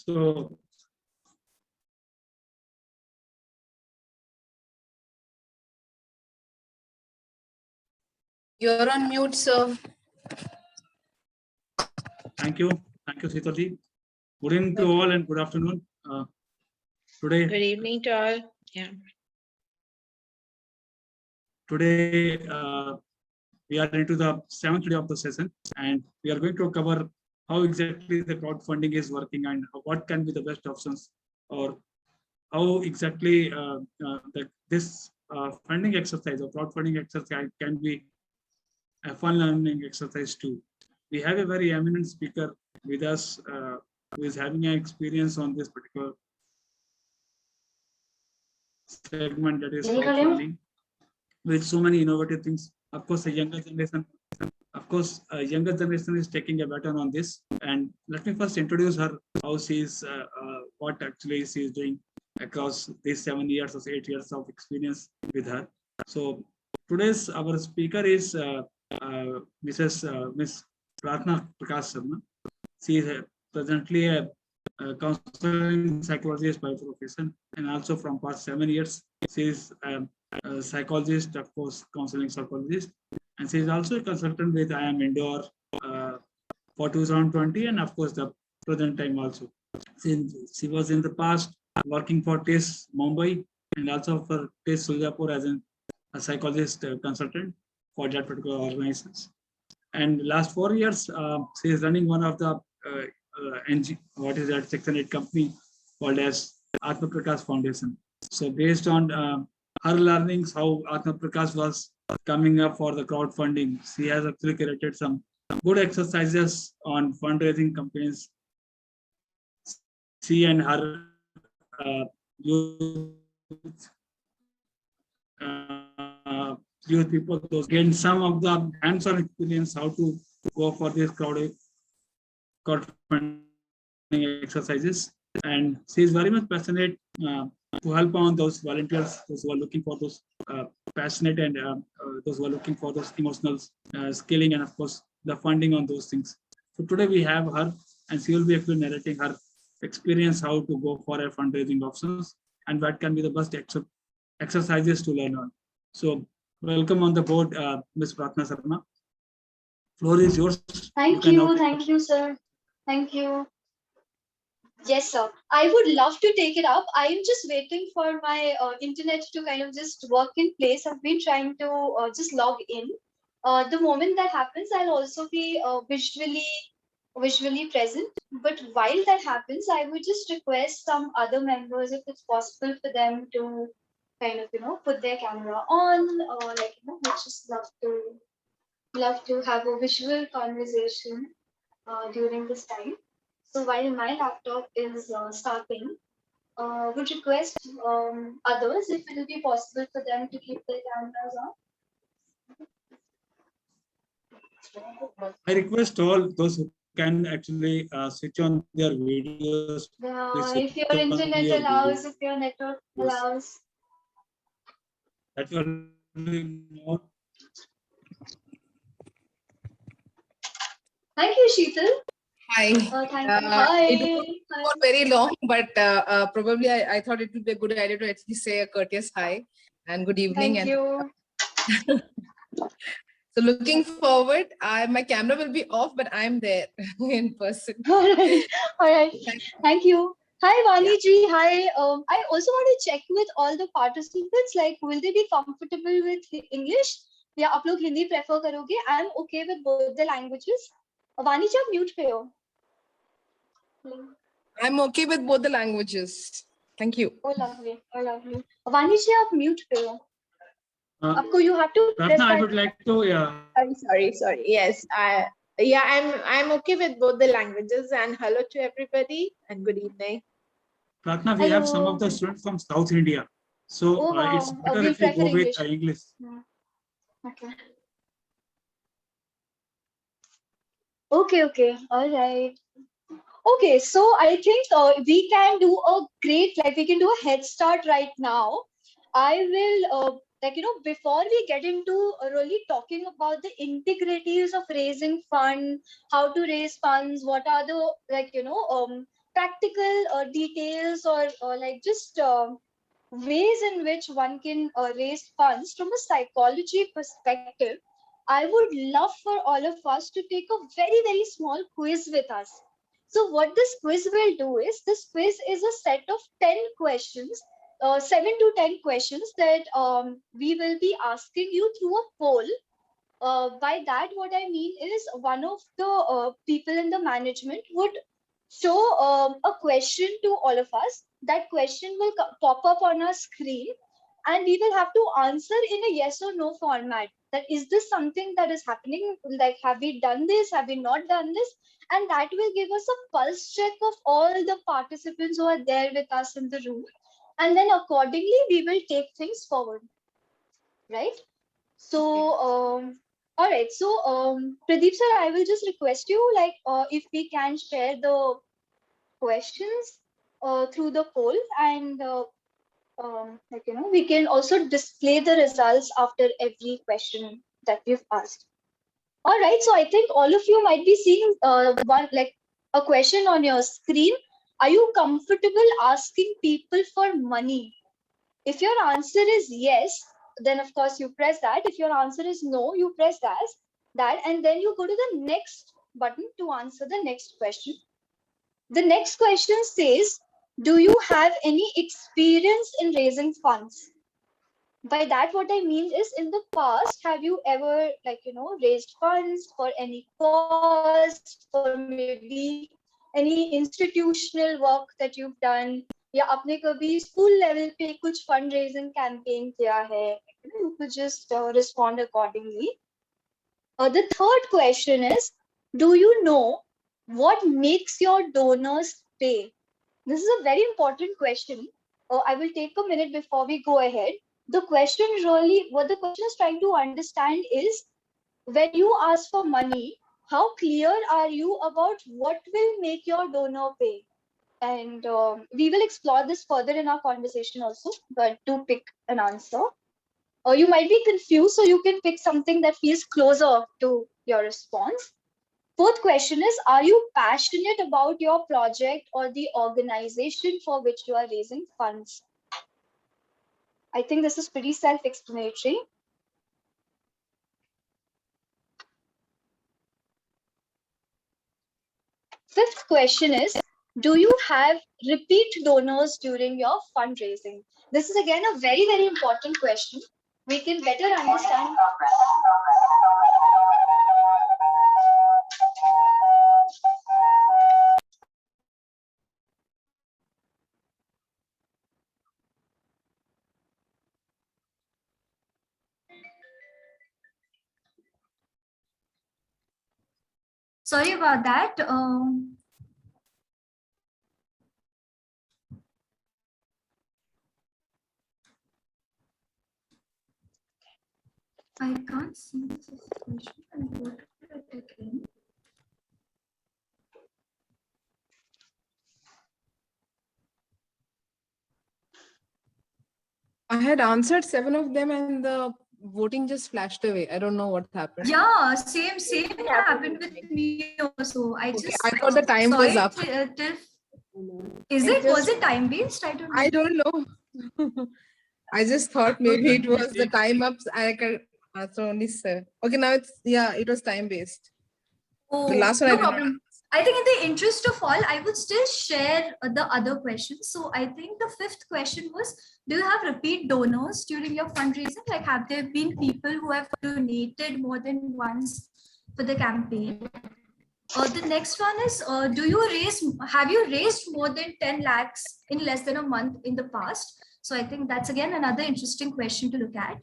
So you're on mute, sir. thank you, Sitaji. Good evening to all and good afternoon. Today, Good evening to all. Yeah. Today we are into the 7th day of the session, and we are going to cover how exactly the crowdfunding is working and what can be the best options, or how exactly this funding exercise or crowdfunding exercise can be a fun learning exercise too. We have a very eminent speaker with us who is having an experience on this particular segment, that is crowdfunding, with so many innovative things. Of course, the younger generation is taking a baton on this. And let me first introduce her, how she is, what actually she is doing across these 7 years or 8 years of experience with her. So today's our speaker is Miss Prarthana Sharma. She is presently a counseling psychologist by profession, and also from past 7 years she is a psychologist, of course, counseling psychologist, and she is also a consultant with I Am Indoor for 2020, and of course the present time also. She was in the past working for TIS Mumbai and also for TIS Singapore as a psychologist consultant for that particular organizations. And last 4 years, she is running one of the what is that Section 8 company called as Atma Prakash Foundation. So based on her learnings, how Atma Prakash was coming up for the crowdfunding, she has actually created some good exercises on fundraising campaigns. She and her youth people those gain some of the hands-on experience how to go for these crowdfunding exercises, and she is very much passionate to help on those volunteers, those who are looking for those passionate and those who are looking for those emotional skilling, and of course the funding on those things. So today we have her, and she will be actually narrating her experience how to go for a fundraising options and what can be the best exercises to learn on. So welcome on the board, Ms. Prarthana Sharma. Floor is yours. Thank you, sir. Thank you. Yes, sir. I would love to take it up. I am just waiting for my internet to kind of just work in place. I've been trying to just log in. The moment that happens, I'll also be visually present. But while that happens, I would just request some other members, if it's possible for them to kind of, put their camera on, or like, we just love to have a visual conversation during this time. So while my laptop is starting, would request others if it will be possible for them to keep their cameras on. I request all those who can actually switch on their videos. Yeah, if your internet allows, if your network allows. That will be more. Thank you, Sheetal. Hi. Thank you. Hi. It was not very long, but probably I thought it would be a good idea to actually say a courteous hi and good evening. Thank you. So looking forward, my camera will be off, but I'm there in person. All right. Thank you. Hi, Vani ji. Hi. I also want to check with all the participants, like, will they be comfortable with English? Yeah, आप लोग Hindi prefer करोगे? I'm okay with both the languages. Vani ji, आप mute पे हो. I'm okay with both the languages. Thank you. Oh, lovely. Oh, lovely. Vani ji, आप mute पे हो. आपको you have to press I would like to. I'm sorry. Yes, I'm okay with both the languages. And hello to everybody and good evening. Prarthana, we have some of the students from South India, so wow. it's better if you go with English. Okay. All right. Okay, so I think we can do a great, we can do a head start right now. I will, before we get into really talking about the integrities of raising funds, how to raise funds, what are the, practical details or like just ways in which one can raise funds from a psychology perspective, I would love for all of us to take a very, very small quiz with us. So what this quiz will do is, this quiz is a set of 10 questions, 7 to 10 questions that we will be asking you through a poll. By that, what I mean is one of the people in the management would show a question to all of us. That question will pop up on our screen, and we will have to answer in a yes or no format. That is this something that is happening? Like, have we done this? Have we not done this? And that will give us a pulse check of all the participants who are there with us in the room. And then accordingly, we will take things forward. Right? So, all right. So, Pradeep sir, I will just request you, like, if we can share the questions through the poll, and like, you know, we can also display the results after every question that we've asked. All right. So I think all of you might be seeing one, like, a question on your screen. Are you comfortable asking people for money? If your answer is yes, then of course you press that. If your answer is no, you press that, and then you go to the next button to answer the next question. The next question says, do you have any experience in raising funds? By that, what I mean is, in the past, have you ever, like, you know, raised funds for any cause, for maybe any institutional work that you've done, या आपने कभी school level पे कुछ fundraising campaign किया है? You could just respond accordingly. The third question is, do you know what makes your donors pay? This is a very important question. I will take a minute before we go ahead. The question really, what the question is trying to understand is, when you ask for money, how clear are you about what will make your donor pay? And we will explore this further in our conversation also, but to pick an answer. You might be confused, so you can pick something that feels closer to your response. Fourth question is, are you passionate about your project or the organization for which you are raising funds? I think this is pretty self-explanatory. Fifth question is, do you have repeat donors during your fundraising? This is again a very, very important question. We can better understand. Sorry about that. I can't see this question and go to it again. I had answered 7 of them and the voting just flashed away. I don't know what happened. Yeah, same happened with me also. I thought the time was up. Was it time based? I don't know. I just thought maybe it was the time up. I could answer only 7. Okay, now it was time based. Oh, The last one no I did not problem. I think in the interest of all, I would still share the other questions. So I think the 5th question was, do you have repeat donors during your fundraising? Like, have there been people who have donated more than once for the campaign? The next one is, have you raised more than 10 lakhs in less than a month in the past? So I think that's again another interesting question to look at.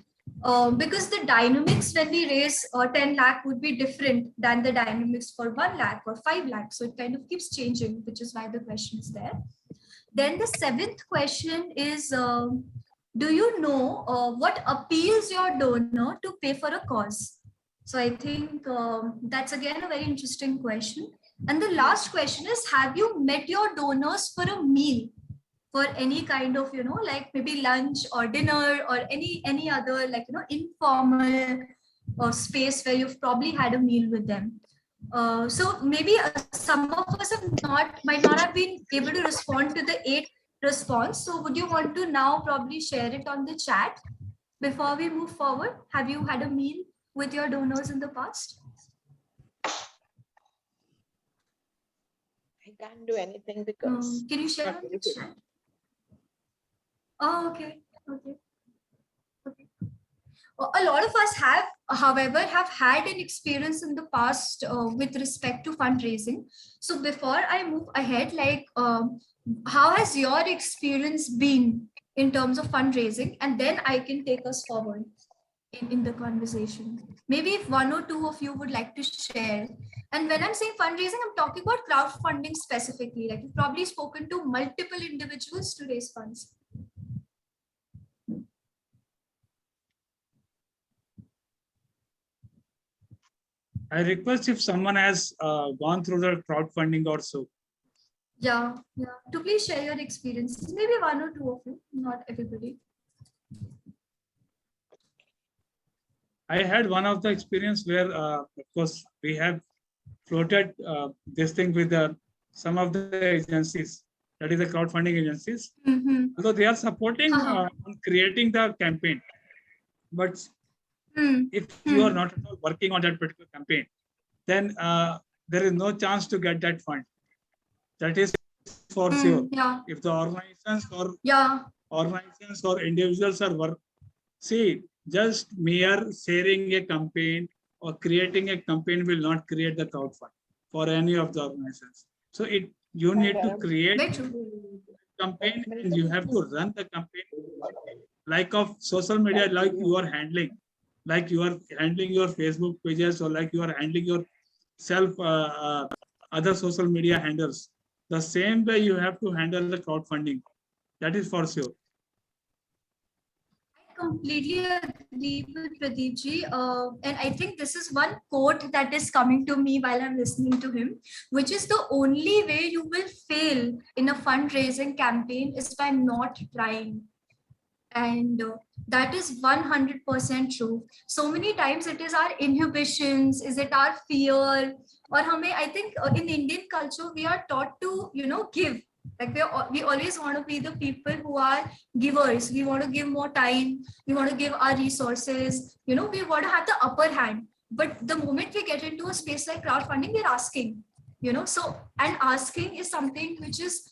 Because the dynamics when we raise 10 lakh would be different than the dynamics for 1 lakh or 5 lakh. So it kind of keeps changing, which is why the question is there. Then the 7th question is, do you know what appeals your donor to pay for a cause? So I think that's again a very interesting question. And the last question is, have you met your donors for a meal? For any kind of, like maybe lunch or dinner or any other, like, informal space where you've probably had a meal with them. So maybe some of us might not have been able to respond to the 8 response. So would you want to now probably share it on the chat before we move forward? Have you had a meal with your donors in the past? I can't do anything because. Can you share not on very the good. chat? Oh, okay. Okay. Okay. A lot of us have, however, have had an experience in the past with respect to fundraising. So before I move ahead, like, how has your experience been in terms of fundraising? And then I can take us forward in the conversation. Maybe if one or two of you would like to share. And when I'm saying fundraising, I'm talking about crowdfunding specifically. Like, you've probably spoken to multiple individuals to raise funds. I request if someone has gone through the crowdfunding also. Yeah, yeah. To please share your experiences. Maybe one or two of you, not everybody. I had one of the experience where, of course, we have floated this thing with some of the agencies, that is the crowdfunding agencies. Although they are supporting on creating the campaign, but if you are not at all working on that particular campaign, then there is no chance to get that fund. That is for sure. Yeah. If the organizations or individuals are see, just mere sharing a campaign or creating a campaign will not create the crowd fund for any of the organizations. So you need to create a campaign and you have to run the campaign like of social media, like you are handling your Facebook pages, or like you are handling your other social media handles. The same way you have to handle the crowdfunding. That is for sure. Completely agree with Pradeep ji. And I think this is one quote that is coming to me while I'm listening to him, which is the only way you will fail in a fundraising campaign is by not trying. And that is 100% true. So many times it is our inhibitions, is it our fear, or I think in Indian culture, we are taught to, give. Like we always want to be the people who are givers. We want to give more time. We want to give our resources. We want to have the upper hand. But the moment we get into a space like crowdfunding, we're asking, so, and asking is something which is,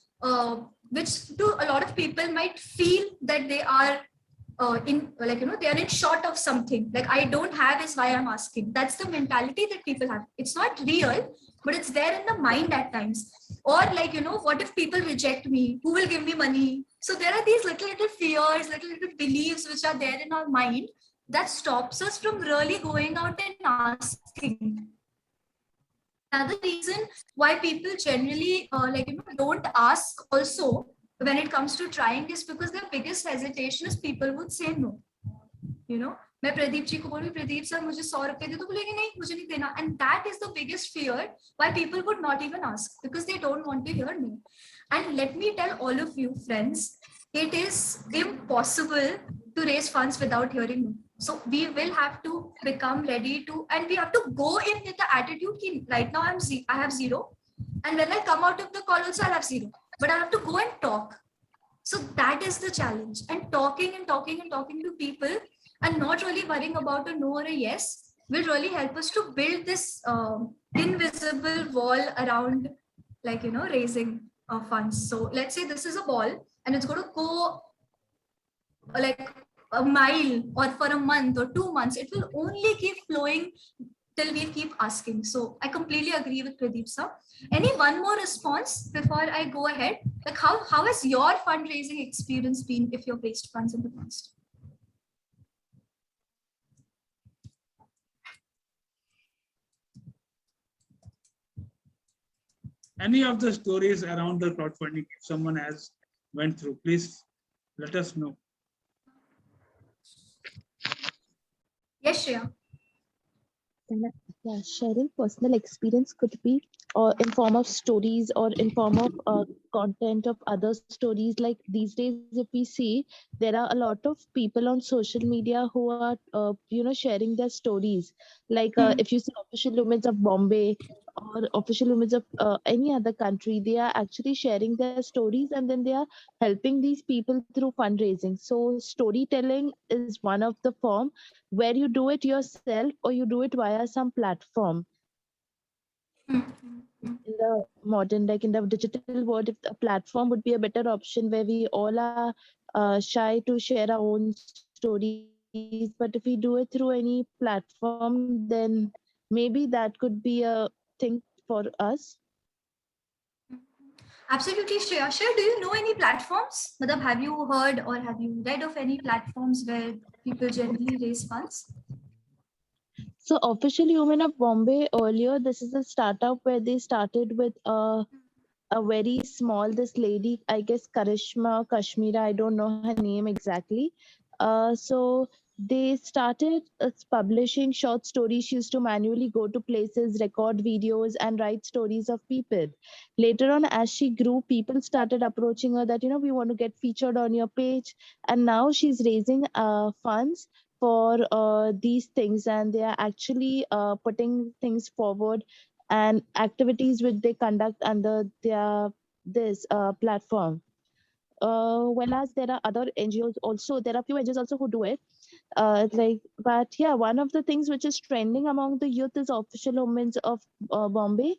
which to a lot of people might feel that they are they are in short of something. Like, I don't have is why I'm asking. That's the mentality that people have. It's not real, but it's there in the mind at times. Or like, what if people reject me? Who will give me money? So there are these little fears, little beliefs which are there in our mind that stops us from really going out and asking. Another reason why people generally don't ask also when it comes to trying is because their biggest hesitation is people would say no. मैं प्रदीप जी को बोलूँ, Pradeep sir मुझे 100 रुपए दे, तो बोलेंगे नहीं, मुझे नहीं देना. And that is the biggest fear why people would not even ask, because they don't want to hear no. And let me tell all of you friends, it is impossible to raise funds without hearing no. So we will have to become ready to, and we have to go in with the attitude that right now I have zero, and when I come out of the call also I'll have zero, but I have to go and talk. So that is the challenge, and talking to people and not really worrying about a no or a yes will really help us to build this invisible wall around, raising funds. So let's say this is a ball and it's going to go like a mile, or for a month or 2 months, it will only keep flowing till we keep asking. So I completely agree with Pradeep sir. Any one more response before I go ahead? Like, how has your fundraising experience been if you've raised funds in the past? Any of the stories around the crowdfunding, if someone has went through, please let us know. Yes, Shreya. Yeah, sharing personal experience could be or in form of stories or in form of content of other stories. Like these days, if we see, there are a lot of people on social media who are sharing their stories. Like if you see official women of Bombay or official women of any other country, they are actually sharing their stories, and then they are helping these people through fundraising. So storytelling is one of the form where you do it yourself or you do it via some platform. In the modern, like in the digital world, if a platform would be a better option where we all are shy to share our own stories, but if we do it through any platform, then maybe that could be a thing for us. Absolutely, Shreya. Shreya, do you know any platforms? Madam, have you heard or have you read of any platforms where people generally raise funds? So Official Human of Bombay, earlier, this is a startup where they started with a very small, this lady, I guess Karishma Kashmira, I don't know her name exactly. So they started publishing short stories. She used to manually go to places, record videos, and write stories of people. Later on, as she grew, people started approaching her that, we want to get featured on your page. And now she's raising funds for these things, and they are actually putting things forward and activities which they conduct under their this platform. Whereas there are other NGOs also, there are few NGOs also who do it. But yeah, one of the things which is trending among the youth is Official Women of Bombay,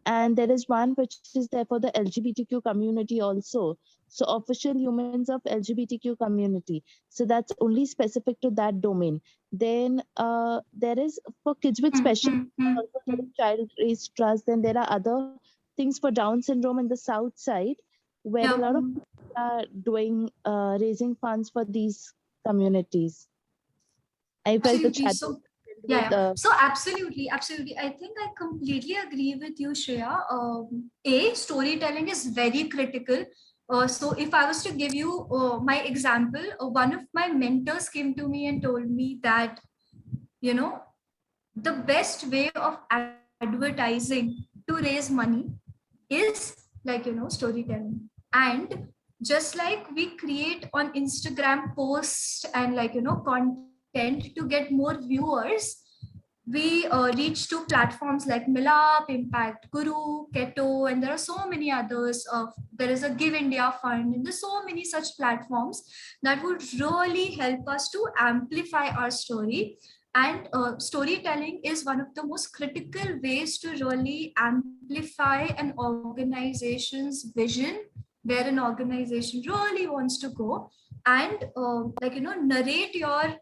and there is one which is there for the LGBTQ community also. So Official Humans of LGBTQ community. So that's only specific to that domain. Then there is for kids with special needs, also there is Child Raised Trust. Then there are other things for Down syndrome in the south side, where a lot of people are doing raising funds for these communities. I felt the Absolutely. chat So, was filled yeah, with, yeah. So absolutely, absolutely. I think I completely agree with you, Shreya. Storytelling is very critical. So if I was to give you my example, one of my mentors came to me and told me that, you know, the best way of advertising to raise money is like, storytelling. And just like we create on Instagram posts and like, content to get more viewers, we reach to platforms like Milap, Impact Guru, Keto, and there are so many others. There is a Give India Fund, and there's so many such platforms that would really help us to amplify our story. And storytelling is one of the most critical ways to really amplify an organization's vision, where an organization really wants to go, and narrate your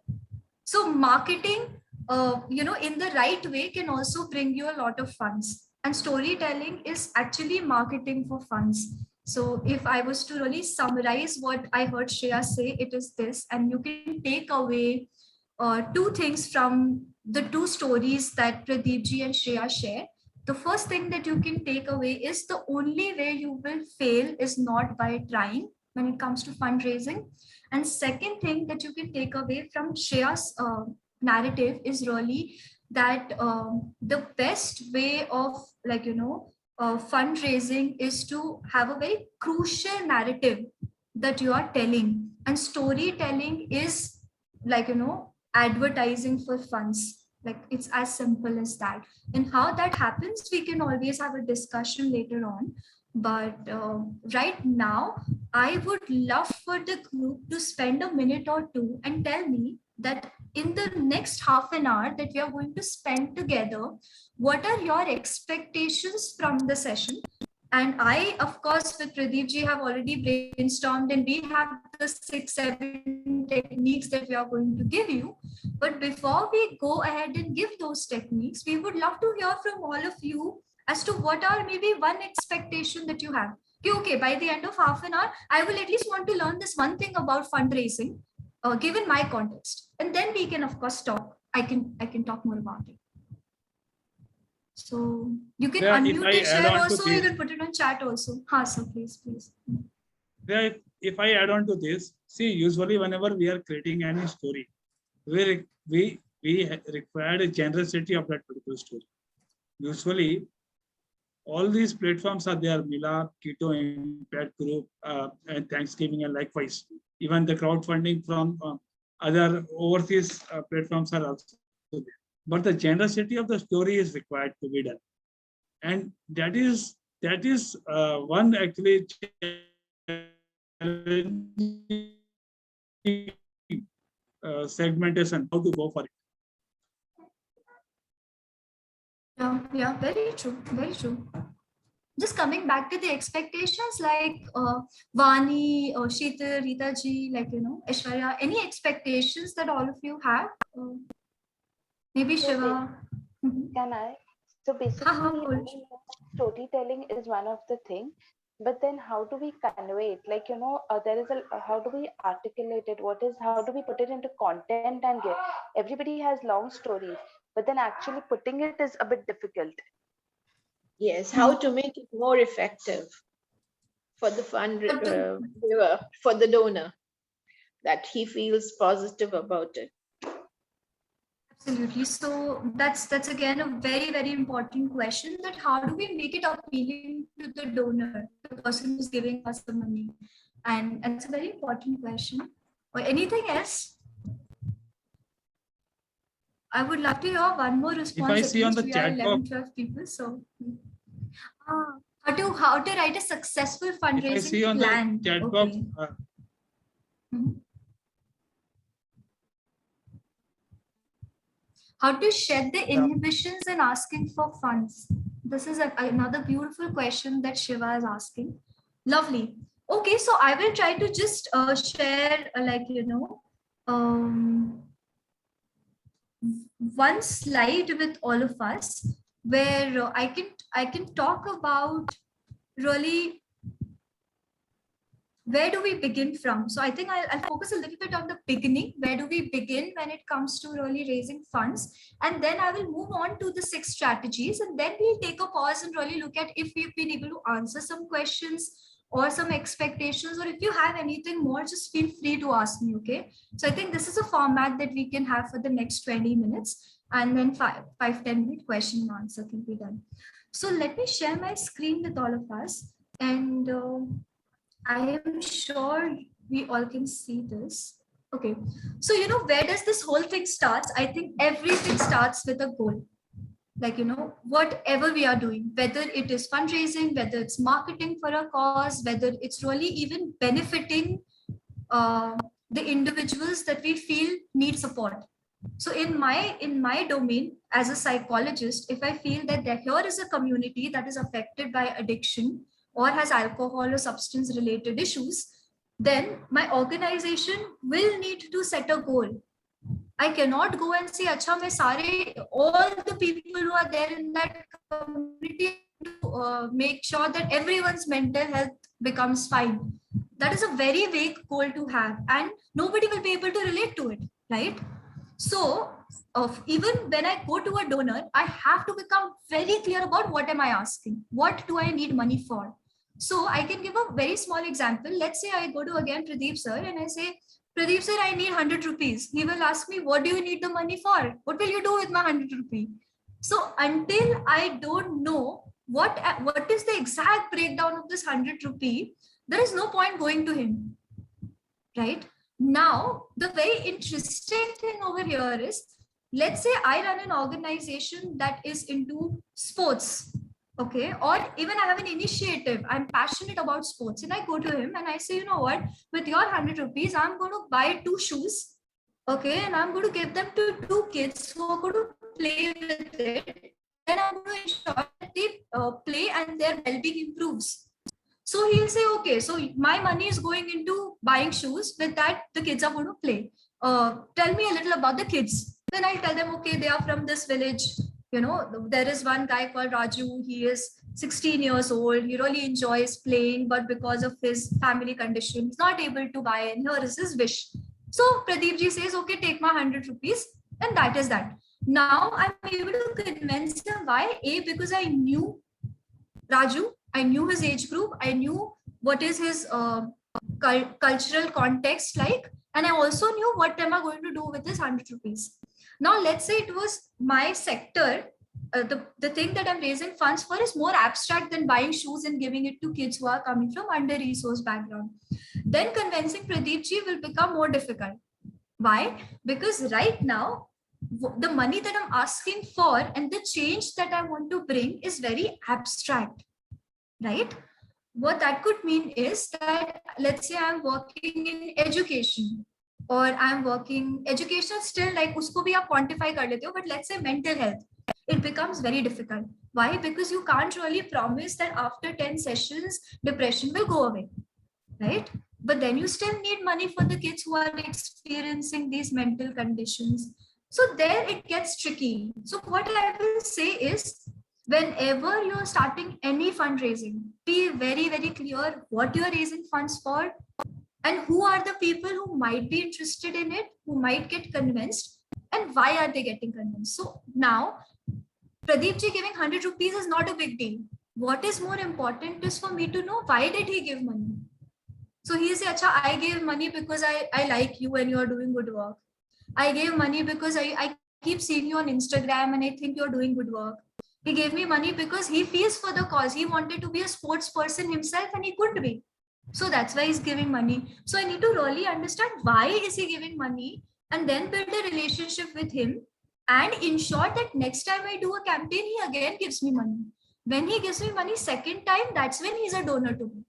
so marketing in the right way can also bring you a lot of funds, and storytelling is actually marketing for funds. So if I was to really summarize what I heard Shreya say, it is this, and you can take away two things from the two stories that Pradeep ji and Shreya share. The first thing that you can take away is the only way you will fail is not by trying when it comes to fundraising. And second thing that you can take away from Shreya's narrative is really that the best way of fundraising is to have a very crucial narrative that you are telling, and storytelling is like advertising for funds. Like it's as simple as that. And how that happens, we can always have a discussion later on. But right now, I would love for the group to spend a minute or two and tell me that in the next half an hour that we are going to spend together, what are your expectations from the session? And I, of course, with Pradeep ji have already brainstormed, and we have the 6-7 techniques that we are going to give you. But before we go ahead and give those techniques, we would love to hear from all of you as to what are maybe one expectation that you have. Okay, by the end of half an hour, I will at least want to learn this one thing about fundraising, given my context, and then we can, of course, talk. I can talk more about it. So you can unmute it, share also, you can put it on chat also. So please. Yeah, if I add on to this, see, usually whenever we are creating any story, we require a generosity of that particular story. Usually, All these platforms are there, Mila, Keto, Impact Group, and Thanksgiving, and likewise. Even the crowdfunding from other overseas platforms are also there. But the generosity of the story is required to be done. And that is one actually segmentation, how to go for it. Yeah, very true, very true. Just coming back to the expectations, like Vani, Sheetal, Rita ji, like, Aishwarya, any expectations that all of you have? Maybe Shiva. Can I? So basically, storytelling is one of the thing, but then how do we convey it? Like, there is how do we articulate it? How do we put it into content and give? Everybody has long stories, but then actually putting it is a bit difficult. Yes, how to make it more effective for the giver, for the donor, that he feels positive about it. Absolutely. So that's again a very, very important question, that how do we make it appealing to the donor, the person who's giving us the money? And it's a very important question. Or anything else? I would love to hear one more response. If I see on the We are chat 11, box, 12 people. So how to write a successful fundraising if I see on plan. the chat box, how to shed the inhibitions in asking for funds? This is another beautiful question that Shiva is asking. Lovely. Okay, so I will try to just share, one slide with all of us, where I can talk about really where do we begin from. So I think I'll focus a little bit on the beginning. Where do we begin when it comes to really raising funds? And then I will move on to the 6 strategies, and then we'll take a pause and really look at if we've been able to answer some questions or some expectations, or if you have anything more, just feel free to ask me. Okay, so I think this is a format that we can have for the next 20 minutes, and then 5-10 minute question and answer can be done. So let me share my screen with all of us, and I am sure we all can see this. Okay, so where does this whole thing start? I think everything starts with a goal. Like, whatever we are doing, whether it is fundraising, whether it's marketing for a cause, whether it's really even benefiting the individuals that we feel need support. So in my domain as a psychologist, if I feel that here is a community that is affected by addiction or has alcohol or substance related issues, then my organization will need to set a goal. I cannot go and say, Acha, all the people who are there in that community to make sure that everyone's mental health becomes fine. That is a very vague goal to have, and nobody will be able to relate to it, right? So even when I go to a donor, I have to become very clear about what am I asking? What do I need money for? So I can give a very small example. Let's say I go to again Pradeep sir and I say, Pradeep sir, I need 100 rupees. He will ask me, what do you need the money for? What will you do with my 100 rupees? So until I don't know what is the exact breakdown of this 100 rupee, there is no point going to him, right? Now, the very interesting thing over here is, let's say I run an organization that is into sports, okay, or even I have an initiative, I'm passionate about sports, and I go to him and I say, you know what, with your 100 rupees, I'm going to buy 2 shoes, okay, and I'm going to give them to 2 kids who are going to play with it. Then I'm going to ensure that they play and their well-being improves. So he'll say, okay, so my money is going into buying shoes. With that, the kids are going to play. Tell me a little about the kids. Then I'll tell them, okay, they are from this village. There is one guy called Raju. He is 16 years old. He really enjoys playing, but because of his family condition, he's not able to buy, and here is his wish. So Pradeep ji says, okay, take my 100 rupees. And that is that. Now I'm able to convince him. Why? A, because I knew Raju. I knew his age group. I knew what is his cultural context like. And I also knew what am I going to do with this 100 rupees. Now, let's say it was my sector the thing that I'm raising funds for is more abstract than buying shoes and giving it to kids who are coming from under-resourced background. Then convincing Pradeep ji will become more difficult. Why? Because right now, the money that I'm asking for and the change that I want to bring is very abstract, right? What that could mean is that, let's say I'm working in education, or I'm working education still, like usko bhi aap quantify kar lete ho, but let's say mental health, it becomes very difficult. Why? Because you can't really promise that after 10 sessions, depression will go away, right? But then you still need money for the kids who are experiencing these mental conditions. So there it gets tricky. So what I will say is, whenever you're starting any fundraising, be very, very clear what you're raising funds for and who are the people who might be interested in it, who might get convinced, and why are they getting convinced. So now, Pradeep ji giving 100 rupees is not a big deal. What is more important is for me to know, why did he give money? So he say, Acha, I gave money because I like you and you're doing good work. I gave money because I keep seeing you on Instagram and I think you're doing good work. He gave me money because he feels for the cause. He wanted to be a sports person himself and he couldn't be. So that's why he's giving money. So I need to really understand why is he giving money, and then build a relationship with him and ensure that next time I do a campaign, he again gives me money. When he gives me money second time, that's when he's a donor to me.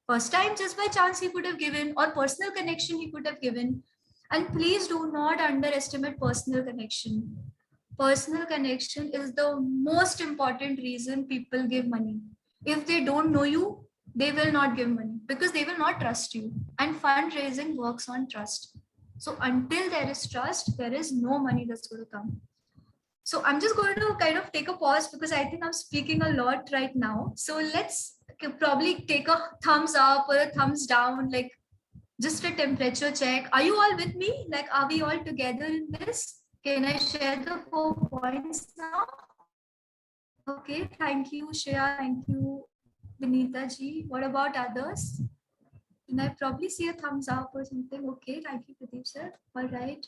First time, just by chance he could have given, or personal connection he could have given. And please do not underestimate personal connection. Personal connection is the most important reason people give money. If they don't know you, they will not give money because they will not trust you. And fundraising works on trust. So until there is trust, there is no money that's going to come. So I'm just going to kind of take a pause because I think I'm speaking a lot right now. So let's probably take a thumbs up or a thumbs down, like just a temperature check. Are you all with me? Like, are we all together in this? Can I share the 4 points now? Okay, thank you, Shreya. Thank you, Vinita ji. What about others? Can I probably see a thumbs up or something? Okay, thank you, Pradeep sir. All right,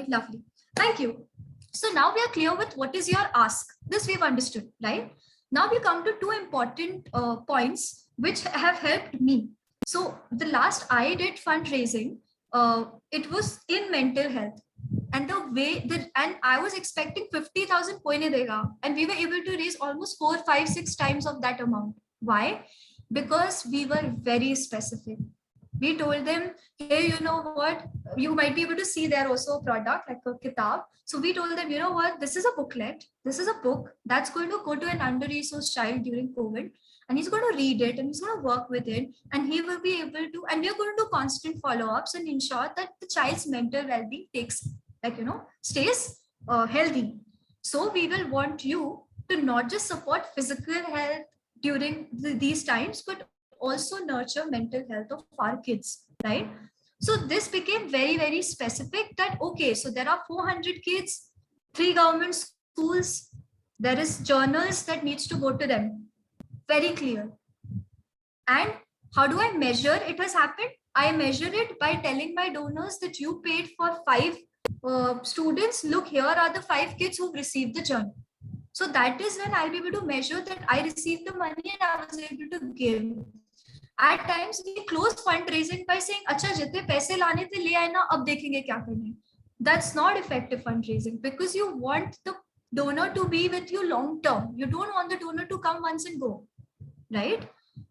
lovely. Thank you. So now we are clear with what is your ask. This we've understood, right? Now we come to 2 important points which have helped me. So the last I did fundraising, it was in mental health. And the way that, and I was expecting 50,000 koine dega, and we were able to raise almost 4, 5, 6 times of that amount. Why? Because we were very specific. We told them, hey, you know what? You might be able to see there also a product like a kitab. So we told them, you know what? This is a booklet. This is a book that's going to go to an under-resourced child during COVID. And he's going to read it and he's going to work with it. And he will be able to, and we're going to do constant follow-ups and ensure that the child's mental well-being stays healthy. So we will want you to not just support physical health during these times, but also nurture mental health of our kids, right? So this became very, very specific that, okay, so there are 400 kids, 3 government schools, there is journals that needs to go to them. Very clear. And how do I measure it has happened? I measure it by telling my donors that you paid for 5 students. Look, here are the 5 kids who've received the journal. So that is when I'll be able to measure that I received the money and I was able to give. At times we close fundraising by saying, "Acha, jitne paise lane the le aye na, ab dekhenge kya karna." That's not effective fundraising because you want the donor to be with you long term. You don't want the donor to come once and go, right?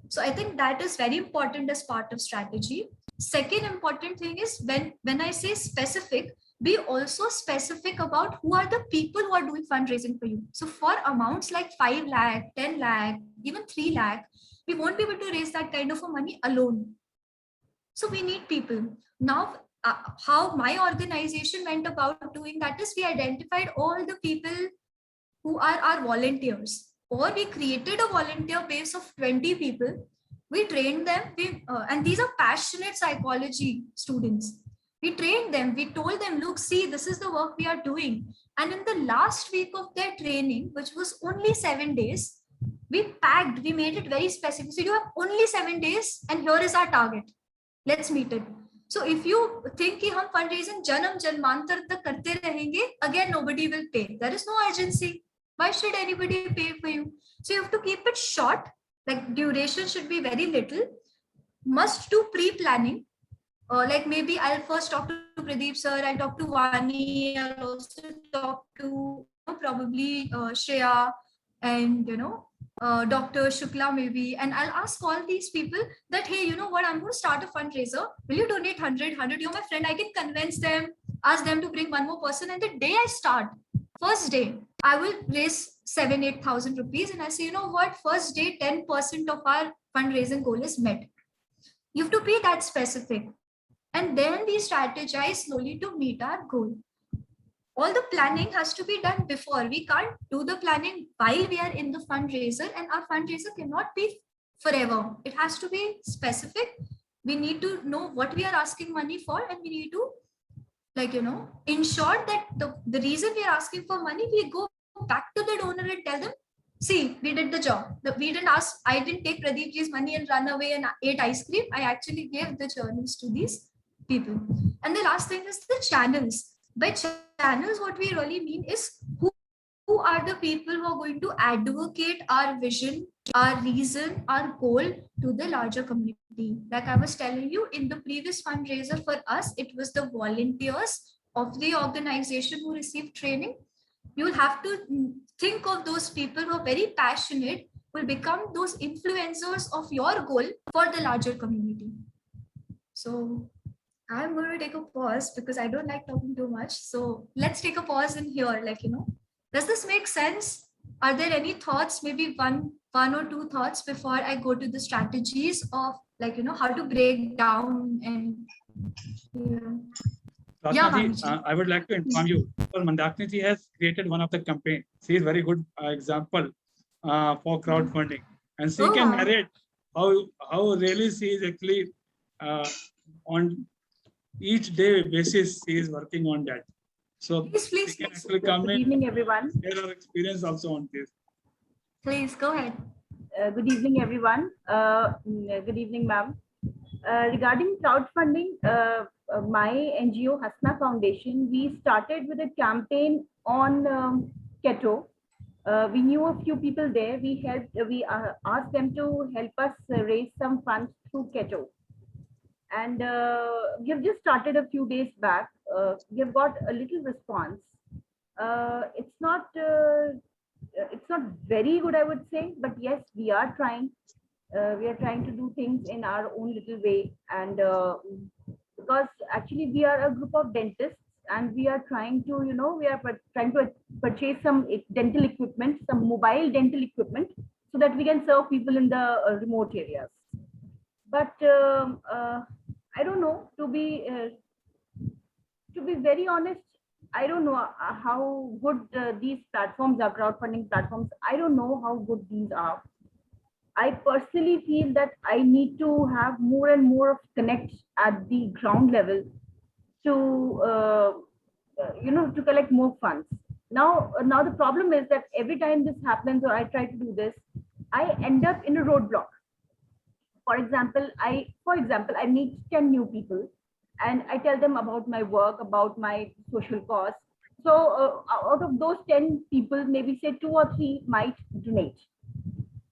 So I think that is very important as part of strategy. Second important thing is when I say specific, be also specific about who are the people who are doing fundraising for you. So for amounts like 5 lakh, 10 lakh, even 3 lakh, we won't be able to raise that kind of a money alone. So we need people. Now, how my organization went about doing that is we identified all the people who are our volunteers, or we created a volunteer base of 20 people. We trained them, and these are passionate psychology students. We trained them, we told them, look, see, this is the work we are doing. And in the last week of their training, which was only 7 days, we made it very specific. So you have only 7 days and here is our target. Let's meet it. So if you think कि हम fundraising janam janmantar tak karte rahenge, again, nobody will pay. There is no urgency. Why should anybody pay for you? So you have to keep it short. Like duration should be very little. Must do pre-planning. Like maybe I'll first talk to Pradeep sir, I'll talk to Vani, I'll also talk to probably Shreya and Dr. Shukla maybe, and I'll ask all these people that, hey, you know what, I'm going to start a fundraiser. Will you donate 100? You're my friend. I can convince them, ask them to bring one more person. And the day I start, first day, I will raise 7,000-8,000 rupees. And I say, you know what, first day, 10% of our fundraising goal is met. You have to be that specific. And then we strategize slowly to meet our goal. All the planning has to be done before. We can't do the planning while we are in the fundraiser, and our fundraiser cannot be forever. It has to be specific. We need to know what we are asking money for, and we need to, like, ensure that the reason we are asking for money, we go back to the donor and tell them, see, we did the job. We didn't ask, I didn't take Pradeep ji's money and run away and ate ice cream. I actually gave the journals to these people. And the last thing is the channels. By channels, what we really mean is who are the people who are going to advocate our vision, our reason, our goal to the larger community. Like I was telling you, in the previous fundraiser for us, it was the volunteers of the organization who received training. You will have to think of those people who are very passionate, will become those influencers of your goal for the larger community. So I'm going to take a pause because I don't like talking too much. So let's take a pause in here. Like, does this make sense? Are there any thoughts, maybe one or two thoughts before I go to the strategies of, like, how to break down and Prarthana, I would like to inform you, Mandakini ji has created one of the campaign. She is very good example for crowdfunding, and she can narrate how really she is actually on each day basis she is working on that. So please, can actually come Good in. evening, everyone. Share our experience also on this. Please go ahead. Good evening, everyone. Good evening, ma'am. Regarding crowdfunding, my NGO Hasna Foundation, we started with a campaign on keto. We knew a few people there. We asked them to help us raise some funds through keto. And we have just started a few days back. We have got a little response. It's not very good, I would say, but yes, we are trying. We are trying to do things in our own little way, and because actually we are a group of dentists, and we are trying to, trying to purchase some dental equipment, some mobile dental equipment, so that we can serve people in the remote areas. But I don't know, to be very honest, I don't know how good these platforms are, crowdfunding platforms. I don't know how good these are. I personally feel that I need to have more and more of connect at the ground level to, to collect more funds. Now the problem is that every time this happens, or I try to do this, I end up in a roadblock. For example, I meet 10 new people, and I tell them about my work, about my social cause. So out of those 10 people, maybe say 2 or 3 might donate.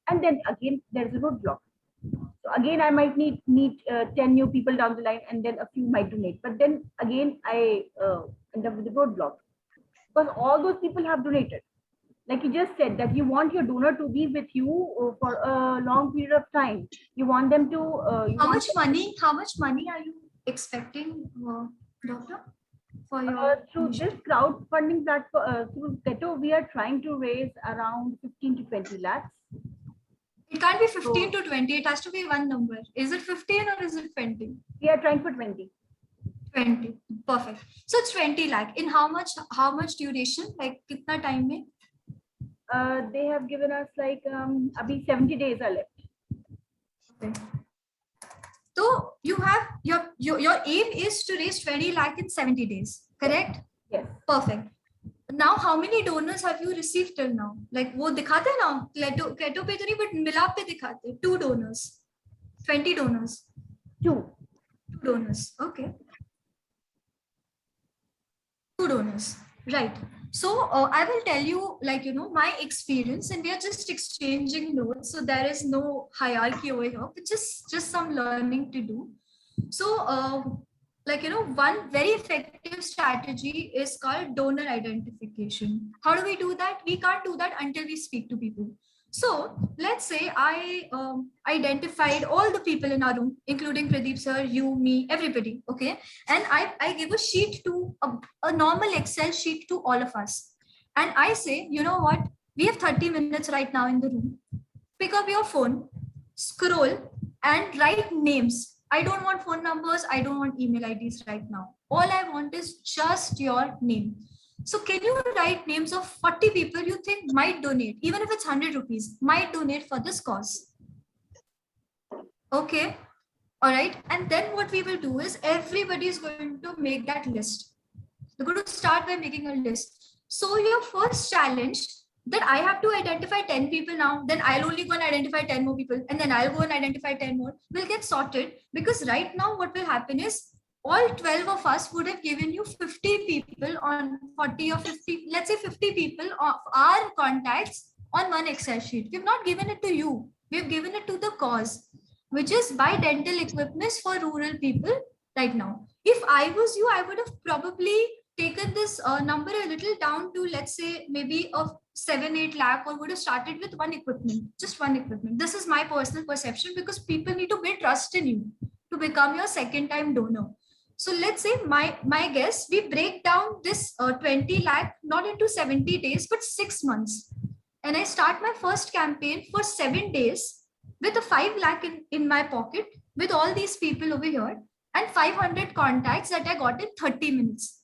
And then again, there's a roadblock. So again, I might need 10 new people down the line, and then a few might donate. But then again, I end up with a roadblock, because all those people have donated. Like you just said, that you want your donor to be with you for a long period of time. You want them to. How much money are you expecting, doctor, for your through this crowdfunding platform, through Keto, we are trying to raise around 15 to 20 lakhs. It can't be 15 to 20. It has to be one number. Is it 15 or is it 20? We are trying for 20. 20. Perfect. So it's 20 lakh. In how much duration? Like kitna time mein? They have given us like 70 days are left. Okay. So you have your aim is to raise 20 lakh in 70 days, correct? Yes. Perfect. Now, how many donors have you received till now? Like वो दिखाते हैं ना, keto पे तो नहीं, but मिलाप पे दिखाते हैं. 2 donors, 20 donors. 2 donors. Okay. 2 donors. Right. So I will tell you, like, my experience, and we are just exchanging notes. So there is no hierarchy over here, but just some learning to do. So, like, one very effective strategy is called donor identification. How do we do that? We can't do that until we speak to people. So let's say I identified all the people in our room, including Pradeep sir, you, me, everybody. Okay. And I give a sheet to a normal Excel sheet to all of us. And I say, you know what? We have 30 minutes right now in the room. Pick up your phone, scroll, and write names. I don't want phone numbers. I don't want email IDs right now. All I want is just your name. So can you write names of 40 people you think might donate, even if it's 100 rupees, might donate for this cause? Okay. All right. And then what we will do is everybody is going to make that list. We're going to start by making a list. So your first challenge that I have to identify 10 people now, then I'll only go and identify 10 more people, and then I'll go and identify 10 more, will get sorted, because right now what will happen is all 12 of us would have given you 50 people on 40 or 50, let's say 50 people of our contacts on one Excel sheet. We've not given it to you. We've given it to the cause, which is buy dental equipment for rural people right now. If I was you, I would have probably taken this number a little down to, let's say, maybe of 7-8 lakh, or would have started with one equipment, just one equipment. This is my personal perception, because people need to build trust in you to become your second time donor. So let's say my guess, we break down this 20 lakh not into 70 days but 6 months, and I start my first campaign for 7 days with a 5 lakh in my pocket, with all these people over here and 500 contacts that I got in 30 minutes.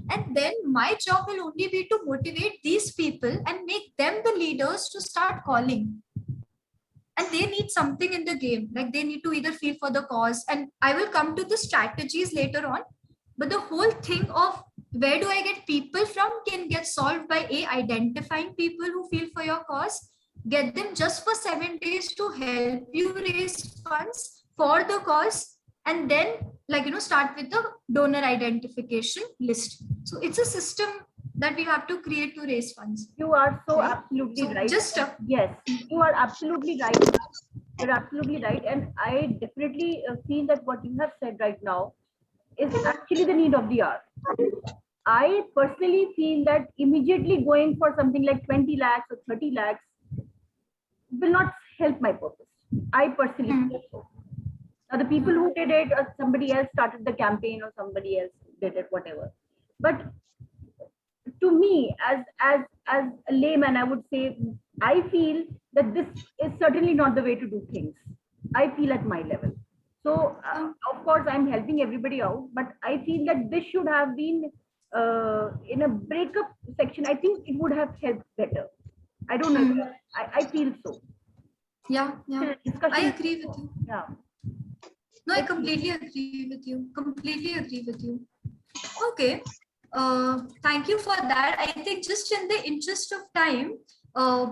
And then my job will only be to motivate these people and make them the leaders to start calling. And they need something in the game, like they need to either feel for the cause. And I will come to the strategies later on. But the whole thing of where do I get people from can get solved by identifying people who feel for your cause, get them just for 7 days to help you raise funds for the cause, and then, like, start with the donor identification list. So it's a system that we have to create to raise funds. You are so Right? absolutely So right. just Yes, you are absolutely right. You're absolutely right. And I definitely feel that what you have said right now is actually the need of the hour. I personally feel that immediately going for something like 20 lakhs or 30 lakhs will not help my purpose. I personally feel so. Now, the people who did it, or somebody else started the campaign, or somebody else did it, whatever. But to me, as a layman, I would say I feel that this is certainly not the way to do things. I feel at my level. So of course, I'm helping everybody out, but I feel that this should have been in a breakup section. I think it would have helped better. I don't know. I feel so. Yeah. I agree with you. Yeah. No, I completely agree with you. Completely agree with you. Okay. Thank you for that. I think just in the interest of time,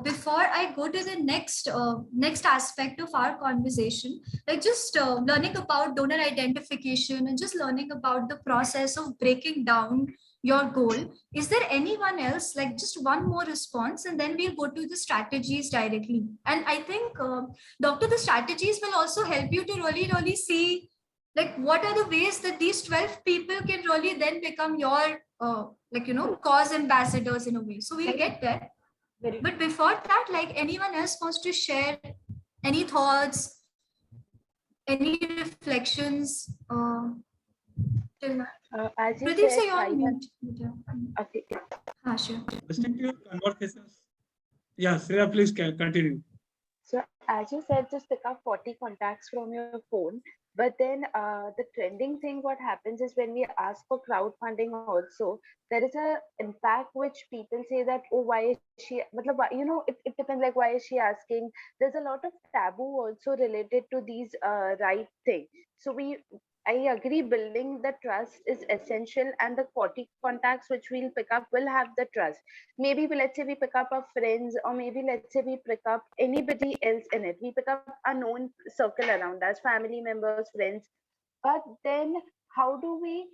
before I go to the next aspect of our conversation, like just learning about donor identification and just learning about the process of breaking down your goal. Is there anyone else, like just one more response, and then we'll go to the strategies directly. And I think, Doctor, the strategies will also help you to really see, like, what are the ways that these 12 people can really then become your cause ambassadors in a way. So we'll get there. But before that, like, anyone else wants to share any thoughts, any reflections till now? As you Pradeep, said, say you're on mute. okay. Listening to your conversations. Yeah, Sriya, please continue. So as you said, just pick up 40 contacts from your phone. But then the trending thing, what happens is when we ask for crowdfunding also, there is a impact which people say that, oh, why is she, it depends, like, why is she asking? There's a lot of taboo also related to these right thing. So I agree, building the trust is essential, and the 40 contacts which we'll pick up will have the trust. Maybe let's say we pick up our friends, or maybe let's say we pick up anybody else in it. We pick up a known circle around us, family members, friends. But then how do we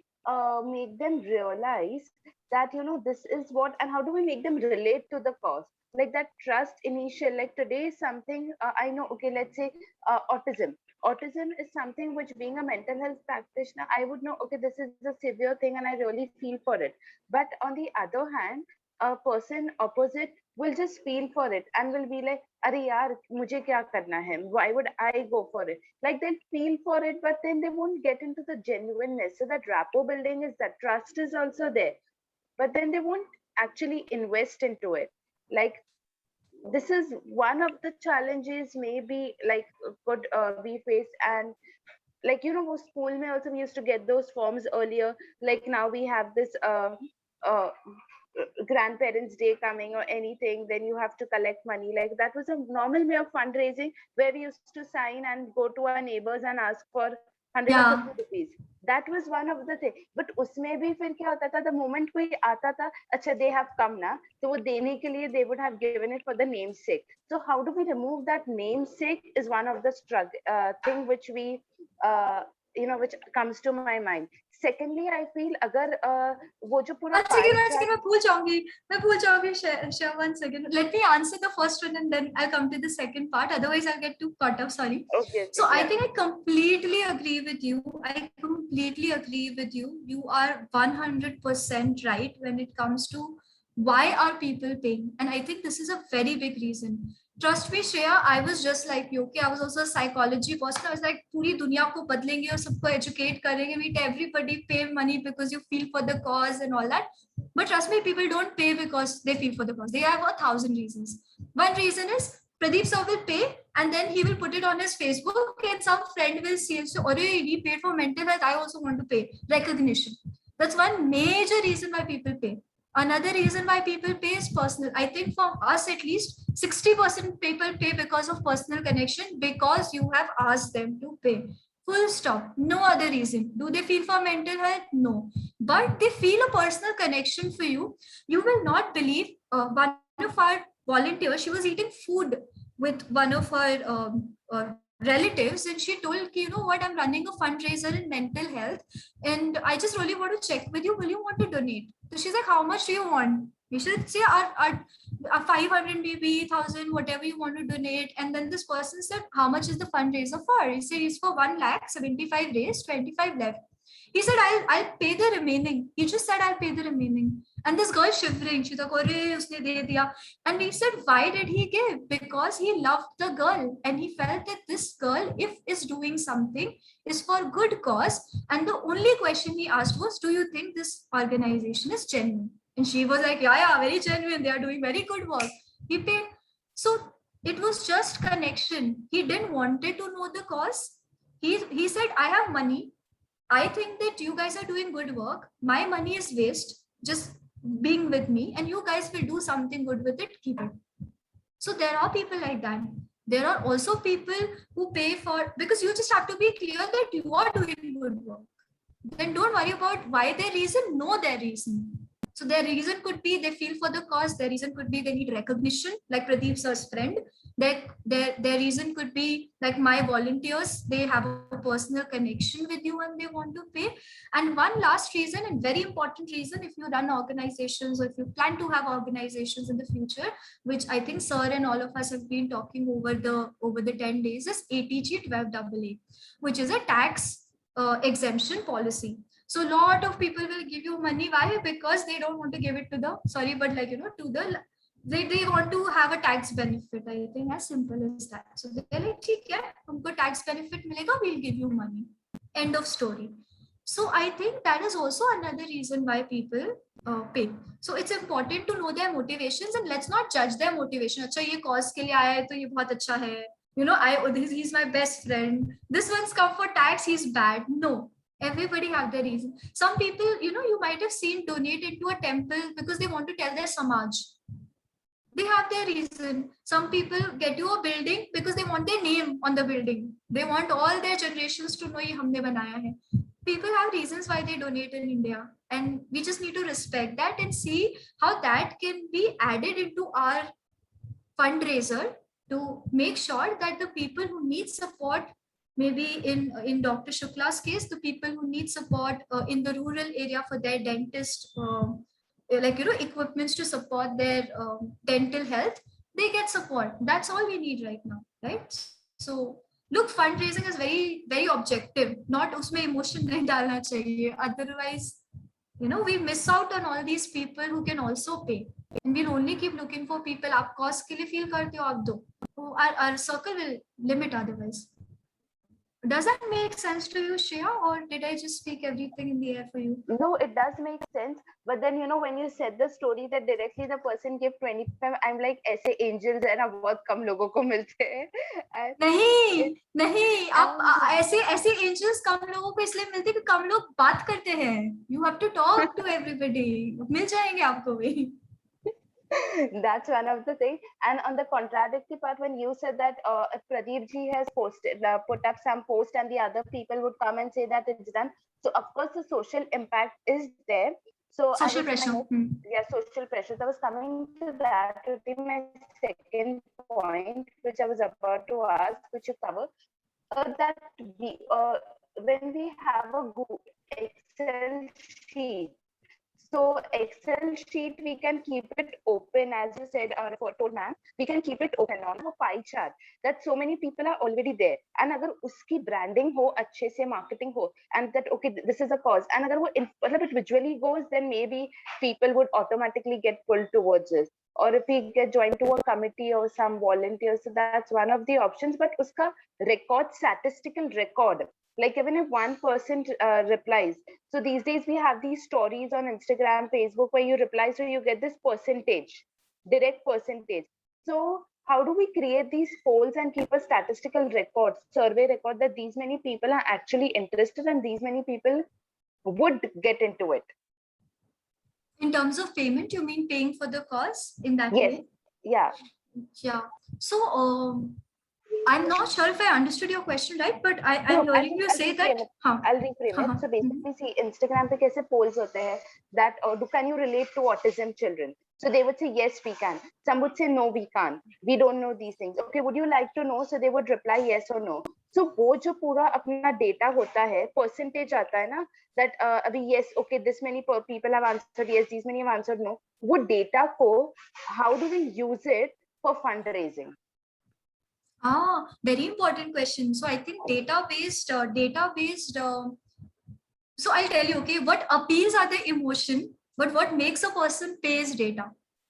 make them realize that, this is what, and how do we make them relate to the cause? Like that trust initial, like today is something, I know, okay, let's say autism is something which, being a mental health practitioner, I would know, okay, this is a severe thing and I really feel for it. But on the other hand, a person opposite will just feel for it and will be like, "Arey yaar, mujhe kya karna hai? Why would I go for it?" Like they'll feel for it, but then they won't get into the genuineness. So that rapport building is, that trust is also there, but then they won't actually invest into it. Like this is one of the challenges maybe, like could we face. And like, वो school mein also we used to get those forms earlier. Like now we have this uh, grandparents day coming or anything, then you have to collect money. Like that was a normal way of fundraising, where we used to sign and go to our neighbors and ask for 100 or Yeah. 50 rupees. That was one of the thing. But उसमें भी फिर क्या होता था, the moment कोई आता था, अच्छा they have come ना, तो वो देने के लिए they would have given it for the namesake. So how do we remove that namesake is one of the thing which we which comes to my mind. Secondly, I feel अगर वो जो पूरा One second, pie one second, chart, मैं भूल जाऊंगी, share 1 second. Let me answer the first one and then I'll come to the second part. Otherwise, I'll get too caught up. Sorry. okay, So I yeah. think I completely agree with you. I completely agree with you. You are 100% right when it comes to why are people paying. And I think this is a very big reason. Trust me, Shreya, I was just like you. Okay, I was also a psychology person. I was like, पूरी दुनिया को बदलेंगे और सबको educate करेंगे. Meet everybody, pay money because you feel for the cause and all that. But trust me, people don't pay because they feel for the cause. They have 1,000 reasons. One reason is Pradeep sir will pay and then he will put it on his Facebook and some friend will see and say, "Oh, he paid for mental health. I also want to pay." Recognition. That's one major reason why people pay. Another reason why people pay is personal. I think for us at least 60% people pay because of personal connection, because you have asked them to pay. Full stop. No other reason. Do they feel for mental health? No. But they feel a personal connection for you. You will not believe, one of our volunteers, she was eating food with one of our relatives and she told, you know what, I'm running a fundraiser in mental health and I just really want to check with you. Will you want to donate? So she's like, how much do you want? We should say our 500 maybe 1,000, whatever you want to donate. And then this person said, how much is the fundraiser for? He said it's for 1,75,000 raised, 25 left. He said, I'll pay the remaining. He just said, I'll pay the remaining. And this girl shivering, she's like, usne de diya. And we said, why did he give? Because he loved the girl and he felt that this girl, if is doing something, is for good cause. And the only question he asked was, do you think this organization is genuine? And she was like, yeah, very genuine. They are doing very good work. He paid. So it was just connection. He didn't wanted to know the cause. He said, I have money. I think that you guys are doing good work. My money is waste just being with me, and you guys will do something good with it. Keep it. So there are people like that. There are also people who pay for, because you just have to be clear that you are doing good work. Then don't worry about why their reason, know their reason. So their reason could be they feel for the cause. Their reason could be they need recognition, like Pradeep sir's friend. Their reason could be like my volunteers. They have a personal connection with you and they want to pay. And one last reason, and very important reason, if you run organizations or if you plan to have organizations in the future, which I think sir and all of us have been talking over the 10 days, is ATG 12AA, which is a tax exemption policy. So a lot of people will give you money. Why? Because they don't want to give it to the, sorry, but like, to the, they want to have a tax benefit. I think as simple as that. So they're like, ठीक है, हमको tax benefit मिलेगा, we'll give you money. End of story. So I think that is also another reason why people pay. So it's important to know their motivations and let's not judge their motivation. अच्छा ये cause के लिए आया है तो ये बहुत अच्छा है. He's my best friend. This one's come for tax, he's bad. No. Everybody have their reason. Some people, you might have seen donate into a temple because they want to tell their samaj. They have their reason. Some people get you a building because they want their name on the building. They want all their generations to know ye humne banaya hai. People have reasons why they donate in India, and we just need to respect that and see how that can be added into our fundraiser to make sure that the people who need support maybe in Dr. Shukla's case, the people who need support in the rural area for their dentist, like, equipments to support their dental health, they get support. That's all we need right now, right? So look, fundraising is very, very objective, not usme emotion nahi dalna chahiye. Otherwise, we miss out on all these people who can also pay. And we'll only keep looking for people. Aap cost ke liye feel karte ho, aap do. So our circle will limit otherwise. Does that make sense to you, Shreya, or did I just speak everything in the air for you? No, it does make sense. But then, when you said the story that directly the person gave 25, I'm like, ऐसे angels है ना बहुत कम लोगों को मिलते हैं. नहीं आप ऐसे angels कम लोगों को इसलिए मिलते हैं कि कम लोग बात करते हैं. You have to talk to everybody. मिल जाएंगे आपको भी. That's one of the things. And on the contradictory part, when you said that Pradeep ji has put up some post and the other people would come and say that it's done. So of course the social impact is there. So Social pressure. Yeah, social pressures. I was coming to that to be my second point, which I was about to ask, which you cover. That when we have a Google Excel sheet, so Excel sheet, we can keep it open, as you said, told ma'am, we can keep it open on a pie chart that so many people are already there. And agar uski branding ho, अच्छे से marketing ho, and that, okay, this is a cause. And agar wo it visually goes, then maybe people would automatically get pulled towards this. Or if we get joined to a committee or some volunteers, so that's one of the options. But uska record, statistical record, like even if 1% replies. So these days we have these stories on Instagram, Facebook, where you reply, so you get this percentage, direct percentage. So how do we create these polls and keep a statistical record, survey record, that these many people are actually interested and these many people would get into it? In terms of payment, you mean paying for the cause in that Yes. way? Yeah. Yeah. So I'm not sure if I understood your question right, but I'm hearing you say that. I'll reframe it. So basically, see, Instagram pe kaise polls hote hain that can you relate to autism children? So they would say yes, we can. Some would say no, we can't. We don't know these things. Okay, would you like to know? So they would reply yes or no. So वो जो पूरा अपना data होता है, percentage आता है ना, that अभी yes, okay, this many people have answered yes, these many have answered no. वो data को how do we use it for fundraising? Very important question. So I think data-based. So I'll tell you, okay, what appeals are the emotion, but what makes a person pay is data.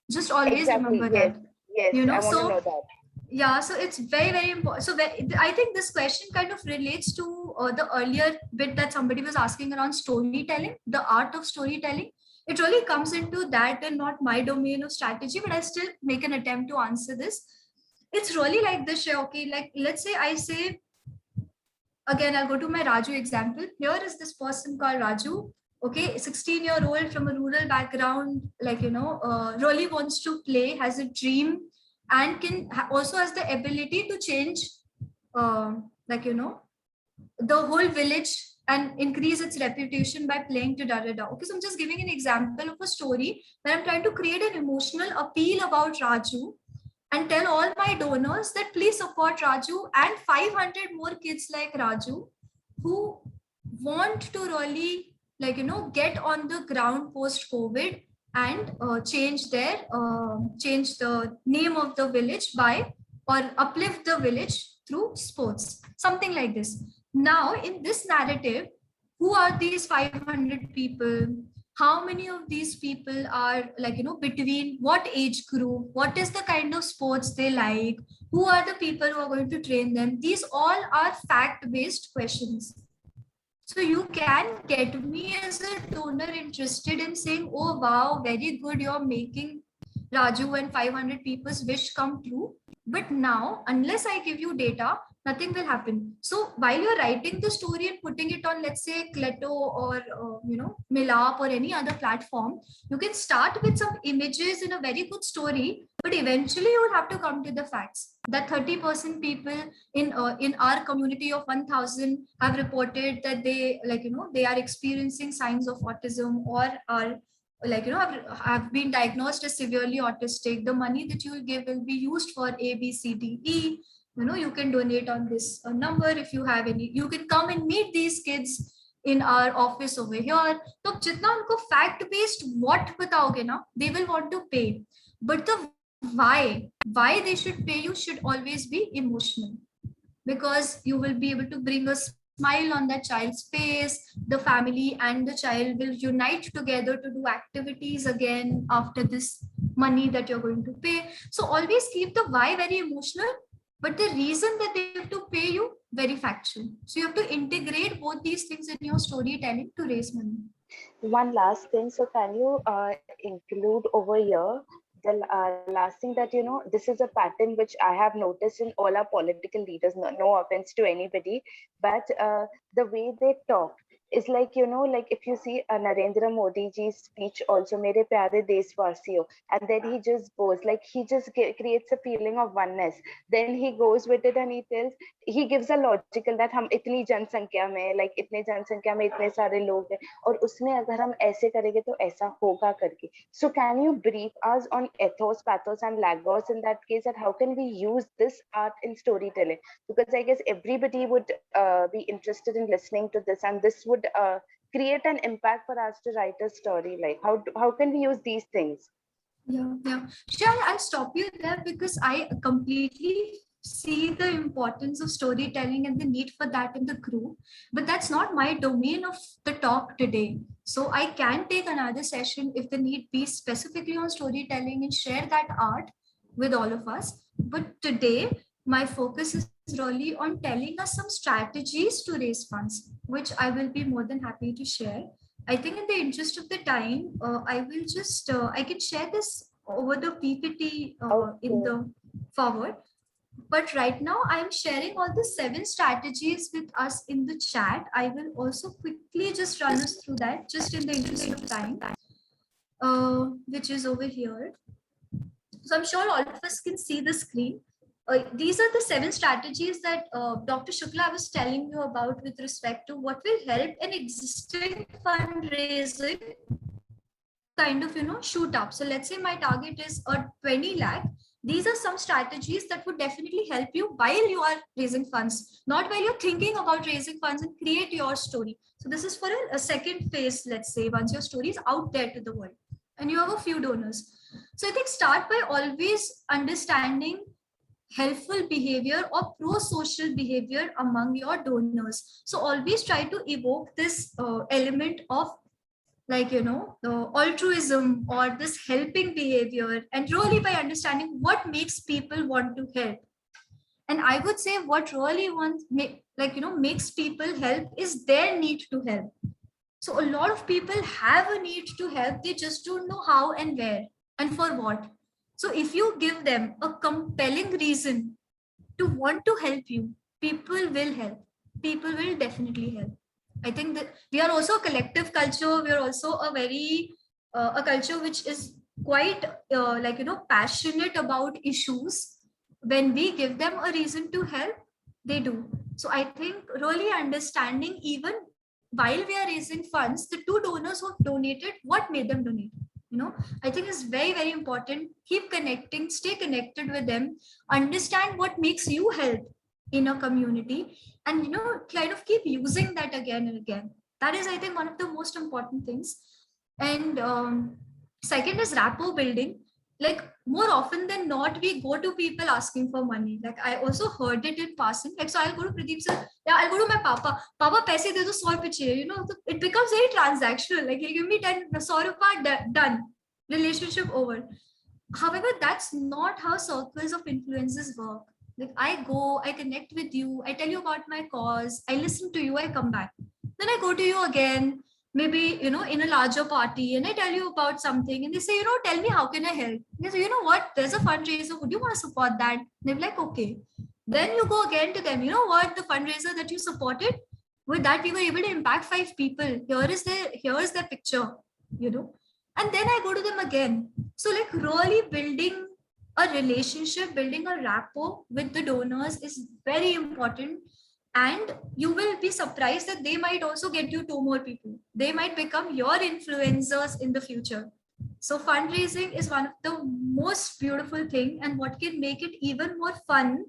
Just always remember that. Yes, I want to know that. Yeah, so it's very, very important. So I think this question kind of relates to the earlier bit that somebody was asking around storytelling, the art of storytelling. It really comes into that and not my domain of strategy, but I still make an attempt to answer this. It's really like this, okay, like let's say I say, again, I'll go to my Raju example. Here is this person called Raju, okay, 16-year-old from a rural background, like, really wants to play, has a dream, and also has the ability to change, the whole village and increase its reputation by playing to da-da-da. Okay, so I'm just giving an example of a story where I'm trying to create an emotional appeal about Raju and tell all my donors that please support Raju and 500 more kids like Raju who want to really, get on the ground post-COVID and change the name of the village or uplift the village through sports, something like this. Now, in this narrative, who are these 500 people? How many of these people are between what age group? What is the kind of sports they like? Who are the people who are going to train them? These all are fact-based questions. So you can get me as a donor interested in saying, oh, wow, very good, you're making Raju and 500 people's wish come true. But now, unless I give you data, nothing will happen. So while you're writing the story and putting it on, let's say, Kleto or, Milap or any other platform, you can start with some images in a very good story, but eventually you will have to come to the facts that 30% people in our community of 1,000 have reported that they, they are experiencing signs of autism or are have been diagnosed as severely autistic. The money that you will give will be used for A, B, C, D, E. You can donate on this number if you have any. You can come and meet these kids in our office over here. तो जितना उनको fact based what बताओगे ना, they will want to pay. But the why they should pay you should always be emotional, because you will be able to bring a smile on that child's face. The family and the child will unite together to do activities again after this money that you're going to pay. So always keep the why very emotional, but the reason that they have to pay you very factual. So you have to integrate both these things in your storytelling to raise money. One last thing, so can you include over here the last thing that, this is a pattern which I have noticed in all our political leaders, no offense to anybody, but the way they talk is like, like if you see Narendra Modi ji's speech also, Mere Pyare Deshwasiyo, and then he just goes, like he just creates a feeling of oneness. Then he goes with it and he gives a logical that हम इतनी जनसंख्या में, like इतने जनसंख्या में इतने सारे लोग हैं, और उसमें अगर हम ऐसे करेंगे तो ऐसा होगा करके. So can you brief us on ethos, pathos, and logos in that case, and how can we use this art in storytelling? Because I guess everybody would be interested in listening to this, and this would create an impact for us to write a story. Like how can we use these things? Yeah. Sure, I'll stop you there because I completely see the importance of storytelling and the need for that in the group, but that's not my domain of the talk today. So I can take another session if the need be specifically on storytelling and share that art with all of us. But today, my focus is really on telling us some strategies to raise funds, which I will be more than happy to share. I think in the interest of the time, I will just, I can share this over the PPT in the forward. But right now I'm sharing all the 7 strategies with us in the chat. I will also quickly just run us through that just in the interest of time, which is over here. So I'm sure all of us can see the screen. These are the 7 strategies that Dr. Shukla was telling you about with respect to what will help an existing fundraising kind of, shoot up. So let's say my target is 20 lakh. These are some strategies that would definitely help you while you are raising funds, not while you're thinking about raising funds, and create your story. So this is for a second phase, let's say, once your story is out there to the world and you have a few donors. So I think start by always understanding helpful behavior or pro-social behavior among your donors. So always try to evoke this element of the altruism or this helping behavior, and really by understanding what makes people want to help. And I would say what really makes people help is their need to help. So a lot of people have a need to help, they just don't know how and where and for what. So if you give them a compelling reason to want to help you, people will help. People will definitely help. I think that we are also a collective culture. We are also a culture which is quite passionate about issues. When we give them a reason to help, they do. So I think really understanding, even while we are raising funds, the 2 donors who have donated, what made them donate? I think is very, very important. Keep connecting, stay connected with them, understand what makes you help in a community, and kind of keep using that again and again. That is, I think, one of the most important things. And second is rapport building. Like more often than not, we go to people asking for money. Like I also heard it in passing. Like, so I'll go to Pradeep sir, yeah, I'll go to my papa, paise de do 100 rupees chahiye. So it becomes very transactional. Like he'll give me 100 rupees, done, relationship over. However, that's not how circles of influences work. Like I go, I connect with you, I tell you about my cause, I listen to you, I come back. Then I go to you again, maybe, in a larger party, and I tell you about something, and they say, tell me, how can I help? They say, what, there's a fundraiser, would you want to support that? They're like, okay. Then you go again to them, what, the fundraiser that you supported, with that we were able to impact 5 people. Here is their picture, and then I go to them again. So like really building a relationship, building a rapport with the donors is very important. And you will be surprised that they might also get you 2 more people. They might become your influencers in the future. So fundraising is one of the most beautiful thing, and what can make it even more fun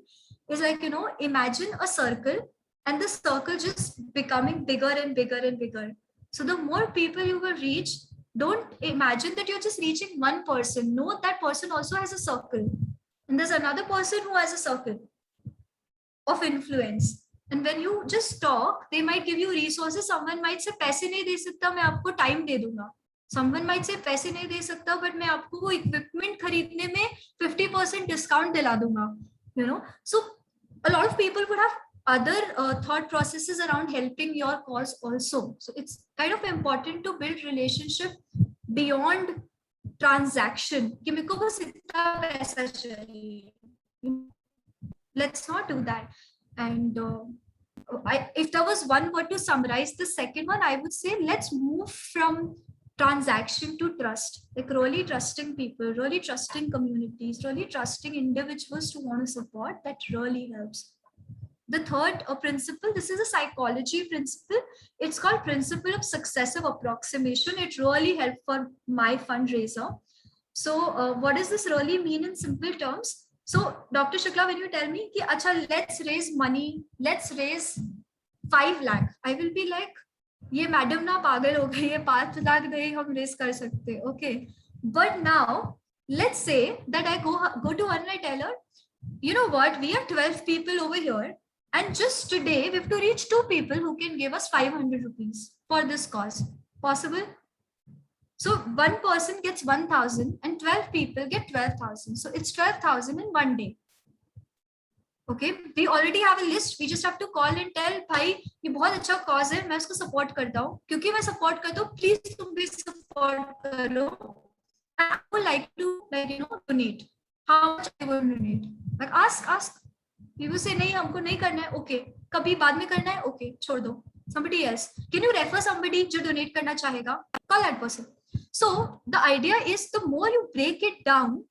is like, imagine a circle and the circle just becoming bigger and bigger and bigger. So the more people you will reach, don't imagine that you're just reaching one person. No, that person also has a circle. And there's another person who has a circle of influence. And when you just talk, they might give you resources. Someone might say, "पैसे नहीं दे सकता, मैं आपको time दे दूंगा." Someone might say, "पैसे नहीं दे सकता, but मैं आपको वो equipment खरीदने में 50% discount दिला दूंगा." So a lot of people would have other thought processes around helping your cause also. So it's kind of important to build relationship beyond transaction. कि मेरे को बस इतना पैसा चाहिए. Let's not do that. And if there was one word to summarize the second one, I would say let's move from transaction to trust. Like really trusting people, really trusting communities, really trusting individuals to want to support. That really helps. The third principle, this is a psychology principle. It's called principle of successive approximation. It really helped for my fundraiser. So what does this really mean in simple terms? So Dr. Shukla, when you tell me कि अच्छा let's raise money, let's raise 5 lakh, I will be like, ये madam ना पागल हो गई है, 5 लाख नहीं हम रेस कर सकते. Okay, but now let's say that I go to her and I tell her, you know what, we are 12 people over here, and just today we have to reach 2 people who can give us 500 rupees for this cause. Possible? So one person gets 1,000 and 12 people get 12,000. So it's 12,000 in one day. Okay, we already have a list. We just have to call and tell, भाई ये बहुत अच्छा cause है, मैं इसको support करता हूँ. क्योंकि मैं support करता हूँ, please तुम भी support करो. I would like to donate. How much I will donate? Like ask. People say नहीं हमको नहीं करना है. Okay, कभी बाद में करना है. Okay, छोड़ दो. Somebody else. Can you refer somebody जो donate करना चाहेगा? Call that person. So the idea is the more you break it down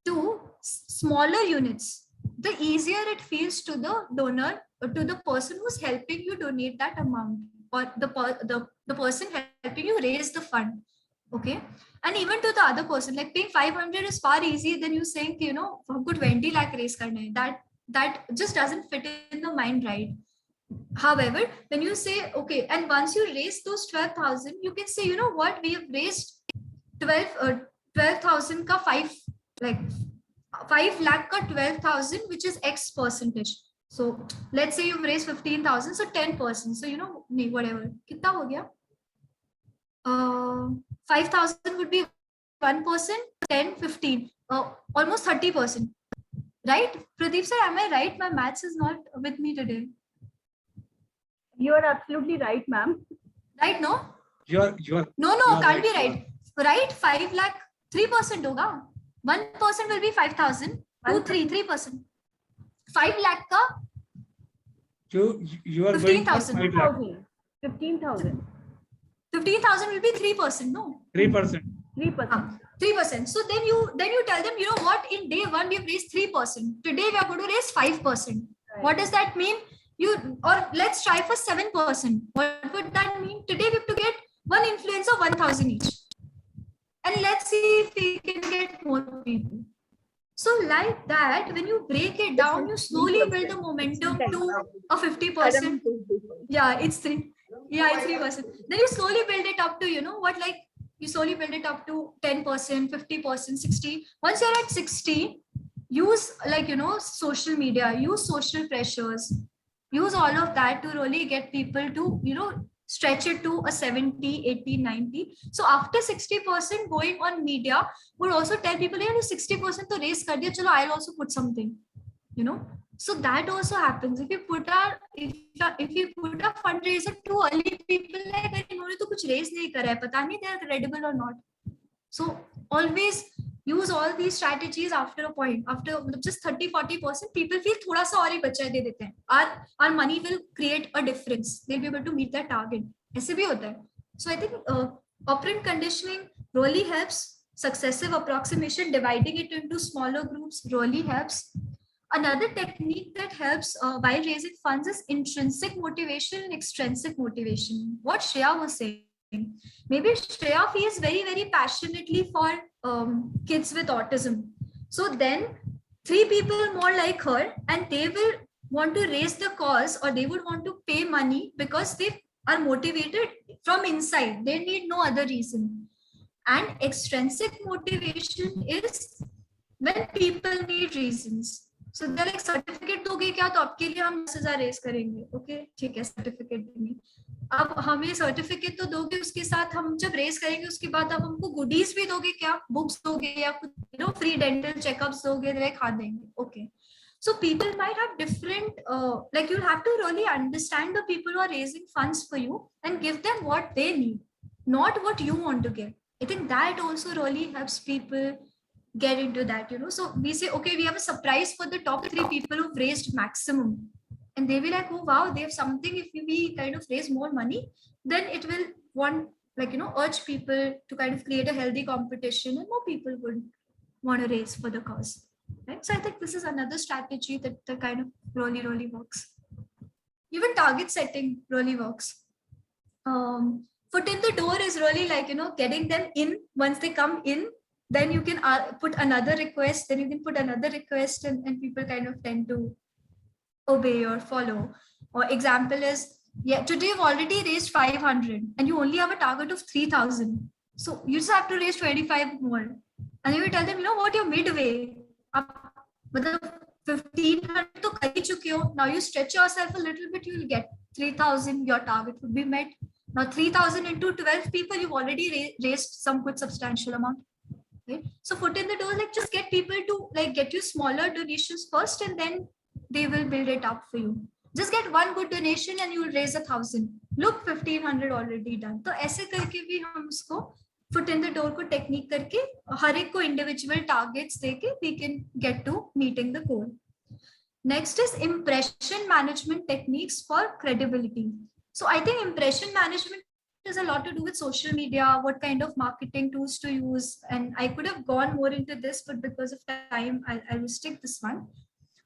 to smaller units, the easier it feels to the donor or to the person who's helping you donate that amount, or the person helping you raise the fund. Okay, and even to the other person, like paying 500 is far easier than you saying, हमको 20 lakh raise करना है. That just doesn't fit in the mind, right? However, when you say, okay, and once you raise those 12,000, you can say, you know what, we have raised 12,000 ka 5 lakh ka 12,000, which is X percentage. So let's say you've raised 15,000, so 10%. So whatever. Kitna ho gaya? 5,000 would be 1%, 10, 15, almost 30%. Right? Pradeep sir, am I right? My maths is not with me today. You are absolutely right, ma'am. Right? No? You're No, can't be right. Right? 5 lakh, 3% hoga. 1% will be 5,000. 3%. 5 lakh ka. You are 15,000. 15,000. 15,000 will be 3%, no? 3%. 3%. So then you tell them, you know what, in day one we have raised 3%. Today we are going to raise 5%. Right. What does that mean? Or let's try for 7%. What would that mean? Today we have to get one influencer 1,000 each. And let's see if we can get more people. So like that, when you break it down, you slowly build the momentum to a 50%. Yeah, it's 3%. Yeah, it's 3%. Then you slowly build it up to, you slowly build it up to 10%, 50%, 60%. Once you're at 60%, use social media, use social pressures, use all of that to really get people to, stretch it to a 70, 80, 90. So after 60% going on media, would also tell people, 60% to raise kar diya, chalo, I'll also put something, So that also happens. If you put a fundraiser to early, people like, इन्होंने तो कुछ raise नहीं करा है, पता नहीं they are credible or not. So always use all these strategies after a point. After just 30-40%, people feel थोड़ा सा और ही बचा दे देते हैं. Our money will create a difference. They'll be able to meet that target. ऐसे भी होता है. So I think operant conditioning really helps. Successive approximation, dividing it into smaller groups, really helps. Another technique that helps while raising funds is intrinsic motivation and extrinsic motivation. What Shreya was saying. Maybe Shreya feels very, very passionately for kids with autism. So then 3 people more like her, and they will want to raise the cause, or they would want to pay money because they are motivated from inside. They need no other reason. And extrinsic motivation is when people need reasons. So they're like, certificate दोगे क्या, तो आपके लिए हम 10,000 race करेंगे. Okay, ठीक है, certificate देंगे. अब हमें सर्टिफिकेट तो दोगे, उसके साथ हम जब रेस करेंगे उसके बाद आप हमको गुडीज भी दोगे क्या, बुक्स दोगे या कुछ फ्री डेंटल चेकअप्स दोगे, लाइक हाँ देंगे. Okay, so people might have different like you'll have to really understand the people who are raising funds for you and give them what they need, not what you want to give. I think that also really helps people get into that, so we say, okay, we have a surprise for the top 3 people who've raised maximum. And they will like, oh wow, they have something. If we kind of raise more money, then it will urge people to kind of create a healthy competition, and more people would want to raise for the cause. Right? So I think this is another strategy that kind of really works. Even target setting really works. Foot in the door is really like, getting them in. Once they come in, then you can put another request, then you can put another request, and people kind of tend to obey or follow. Or example is, yeah, today you've already raised 500 and you only have a target of 3,000. So you just have to raise 25 more. And you tell them, what, you're midway. But the 1,500 to kar hi chuke ho. Now you stretch yourself a little bit, you'll get 3,000, your target would be met. Now 3,000 into 12 people, you've already raised some good substantial amount. Right? So foot in the door, like just get people to like get you smaller donations first, and then they will build it up for you. Just get one good donation and you will raise 1,000. Look, 1,500 already done. So ऐसे करके भी हम उसको foot in the door को technique करके हर एक को individual targets देके we can get to meeting the goal. Next is impression management techniques for credibility. So I think impression management has a lot to do with social media, what kind of marketing tools to use. And I could have gone more into this, but because of time, I will stick this one.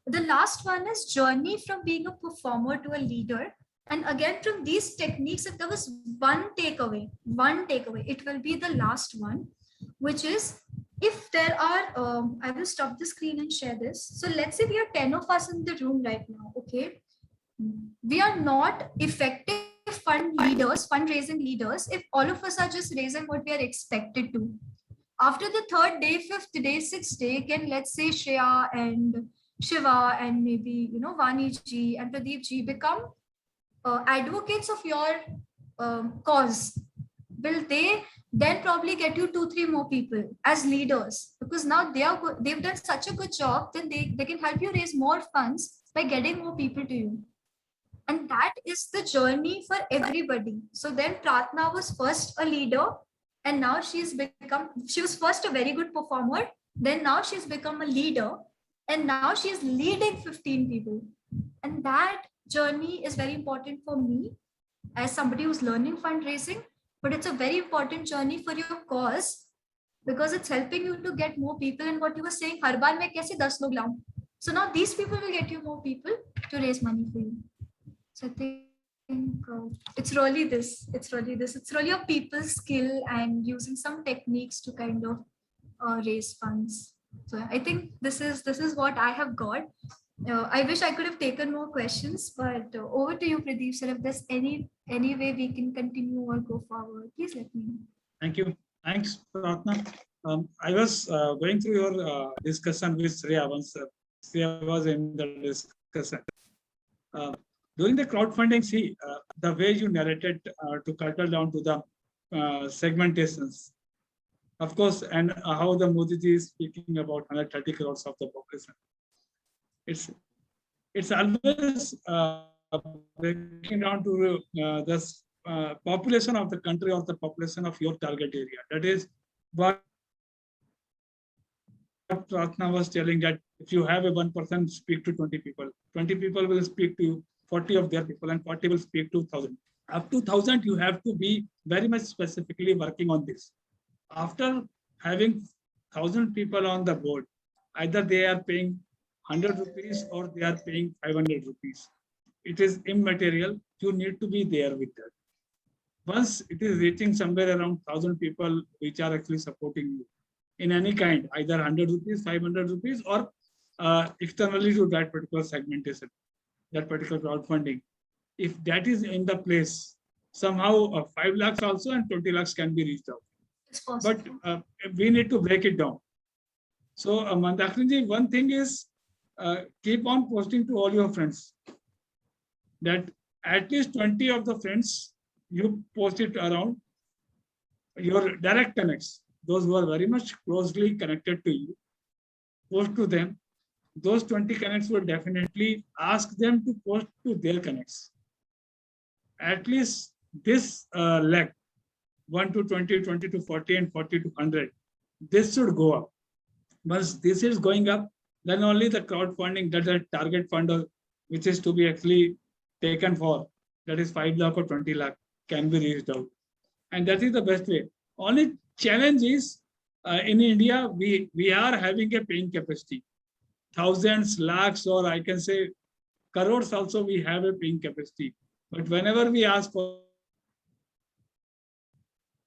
The last one is journey from being a performer to a leader. And again, from these techniques, if there was one takeaway, it will be the last one, which is if there are, I will stop the screen and share this. So let's say we are 10 of us in the room right now, okay? We are not effective fundraising leaders if all of us are just raising what we are expected to. After the 3rd day, 5th day, 6th day, can let's say Shreya and Shiva and maybe Vani ji and Pradeep ji become advocates of your cause. Will they then probably get you 2-3 more people as leaders? Because now they've done such a good job, then they can help you raise more funds by getting more people to you. And that is the journey for everybody. So then Prarthana was first a leader, and now she was first a very good performer. Then now she's become a leader, and now she's leading 15 people. And that journey is very important for me as somebody who's learning fundraising, but it's a very important journey for your cause because it's helping you to get more people. And what you were saying, har baar main kaise 10 log laun? So now these people will get you more people to raise money for you. So I think it's really this. It's really a people skill and using some techniques to kind of raise funds. So I think this is what I have got. I wish I could have taken more questions, but over to you, Pradeep sir. If there's any way we can continue or go forward, please let me know. Thank you. Thanks, Prarthana. I was going through your discussion with Shreya once Shreya was in the discussion. During the crowdfunding, the way you narrated to cut down to the segmentations, of course, and how the Modi ji is speaking about 130 crores of the population. It's always breaking down to the population of the country or the population of your target area. That is what Prarthana was telling, that if you have a 1% speak to 20 people, 20 people will speak to 40 of their people and 40 will speak to 1,000. Up to 1,000, you have to be very much specifically working on this. After having 1,000 people on the board, either they are paying 100 rupees or they are paying 500 rupees. It is immaterial. You need to be there with that. Once it is reaching somewhere around 1,000 people which are actually supporting you in any kind, either 100 rupees, 500 rupees, or externally to that particular segmentation, that particular crowdfunding. If that is in the place, somehow 5 lakhs also and 20 lakhs can be reached out. It's possible. But we need to break it down. So Mandakini, one thing is keep on posting to all your friends that at least 20 of the friends you post it around your direct connects, those who are very much closely connected to you, post to them. Those 20 connects will definitely ask them to post to their connects. At least this leg, 1 to 20, 20 to 40, and 40 to 100, this should go up. Once this is going up, then only the crowdfunding, that the target funder, which is to be actually taken for, that is 5 lakh or 20 lakh, can be reached out. And that is the best way. Only challenge is in India, we are having a paying capacity. Thousands, lakhs, or I can say crores also we have a paying capacity. But whenever we ask for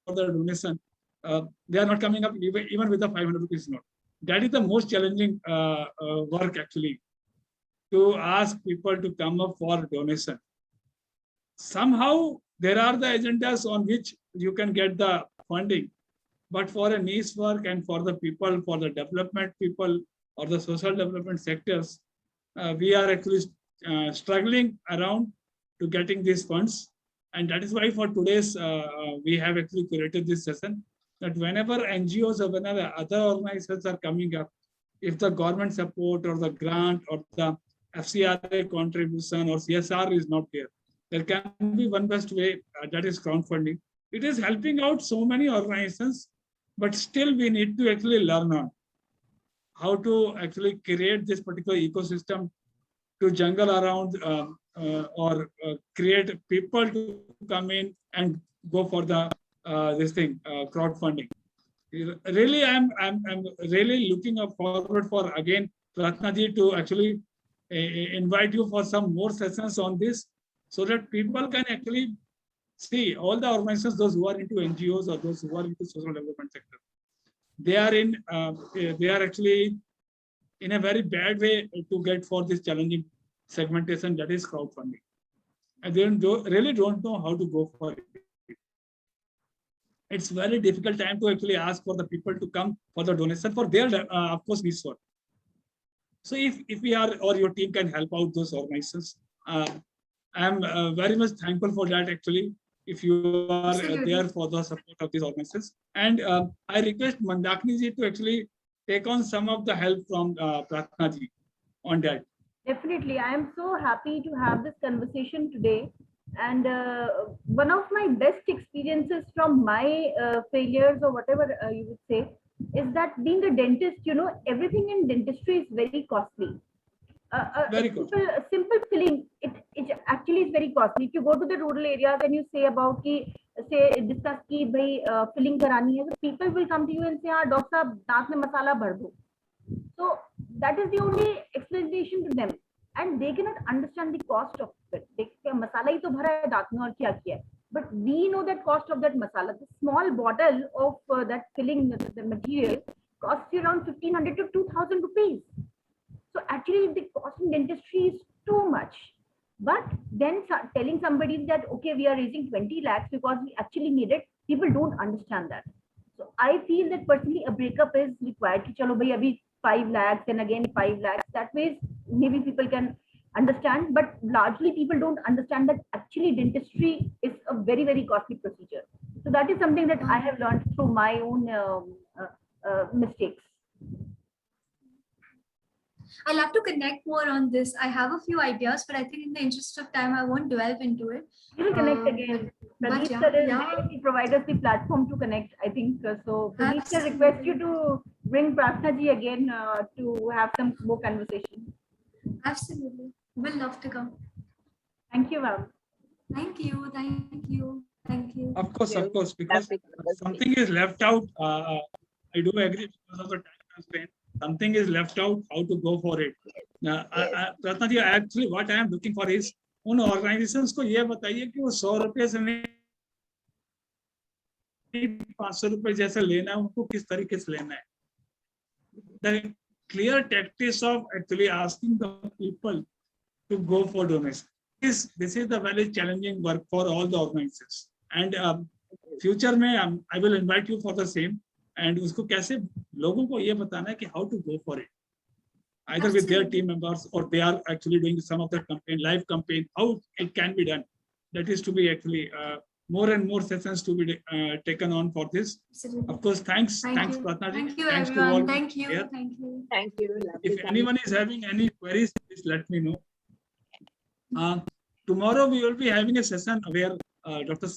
the donation, they are not coming up even with the 500 rupees note. That is the most challenging work actually, to ask people to come up for donation. Somehow there are the agendas on which you can get the funding, but for a niche work and for the people, for the development people or the social development sectors, we are actually struggling around to getting these funds. And that is why for today's, we have actually curated this session, that whenever NGOs or whenever other organizations are coming up, if the government support or the grant or the FCRA contribution or CSR is not there, there can be one best way, that is crowdfunding. It is helping out so many organizations, but still we need to actually learn on how to actually create this particular ecosystem to jungle around or create people to come in and go for the this thing, crowdfunding. Really, I'm really looking forward for again, Prarthana ji, to actually invite you for some more sessions on this, so that people can actually see all the organizations, those who are into NGOs or those who are into social development sector. They are actually in a very bad way to get for this challenging segmentation, that is crowdfunding. And they really don't know how to go for it. It's very difficult time to actually ask for the people to come for the donation for their, of course, this work. So if we are, or your team can help out those organizations, I'm very much thankful for that actually, if you are there for the support of these organizations. And I request Mandakini ji to actually take on some of the help from Prarthana ji on that. Definitely. I am so happy to have this conversation today. And one of my best experiences from my failures or whatever you would say is that being a dentist, you know, everything in dentistry is very costly. Very simple filling, it actually is very costly. If you go to the rural areas and you say about discuss ki bhai filling karani hai, so people will come to you and say, "Ah, doctor sahab, daant mein masala bhar do." So that is the only explanation to them, and they cannot understand the cost of it. Masala hi to bhara hai daant mein aur kya kiya hai. But we know that cost of that masala. The small bottle of that filling the material costs you around 1,500 to 2,000 rupees. So actually the cost in dentistry is too much. But then telling somebody that, okay, we are raising 20 lakhs because we actually need it, people don't understand that. So I feel that personally a breakup is required. Ki chalo bhai abhi 5 lakhs and again 5 lakhs. That way maybe people can understand, but largely people don't understand that actually dentistry is a very, very costly procedure. So that is something that I have learned through my own mistakes. I'll have to connect more on this. I have a few ideas, but I think in the interest of time, I won't delve into it. We will connect again. Pradeep sir will provide us the platform to connect, I think. So Pradeep sir, request you to bring Prarthana ji again to have some more conversation. Absolutely. We'll love to come. Thank you, ma'am. Thank you. Thank you. Thank you. Of course, because something is left out. I do agree because of the time constraint. Something is left out, how to go for it. Prarthana ji, actually what I am looking for is, उन organizations को ये बताइए कि वो 100 रुपए से नहीं 500 रुपए जैसे लेना है, उनको किस तरीके से लेना है. clear tactics of actually asking the people to go for donation. This is the very challenging work for all the organizations. And future में I will invite you for the same. And उसको कैसे लोगों को ये बताना है कि how to go for it. Either with their team members or they are actually doing some of the campaign, live campaign, how it can be done. That is to be actually more and more sessions to be taken on for this. Absolutely. Of course, thanks you. Prarthana ji. Thank you, Thanks to everyone. all Thank you. here. Thank you. Thank you. Lovely If anyone is having any queries, please let me know. Tomorrow we will be having a session where Dr.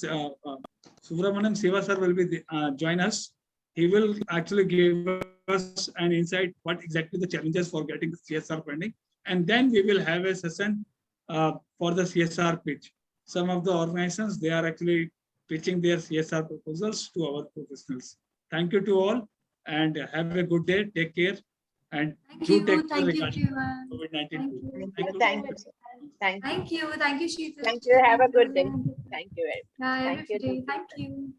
Subramaniam Siva sir will be join us. He will actually give us an insight what exactly the challenges for getting the CSR funding, and then we will have a session for the CSR pitch. Some of the organizations, they are actually pitching their CSR proposals to our professionals. Thank you to all, and have a good day. Take care, and Thank do you. take care Thank you, regarding everyone. COVID-19. Thank you. Thank you. Thank you. Thank you. Thank you, Sheetal. Thank you. Have a good day. Thank you very much. Bye, Thank you. everybody. Thank you.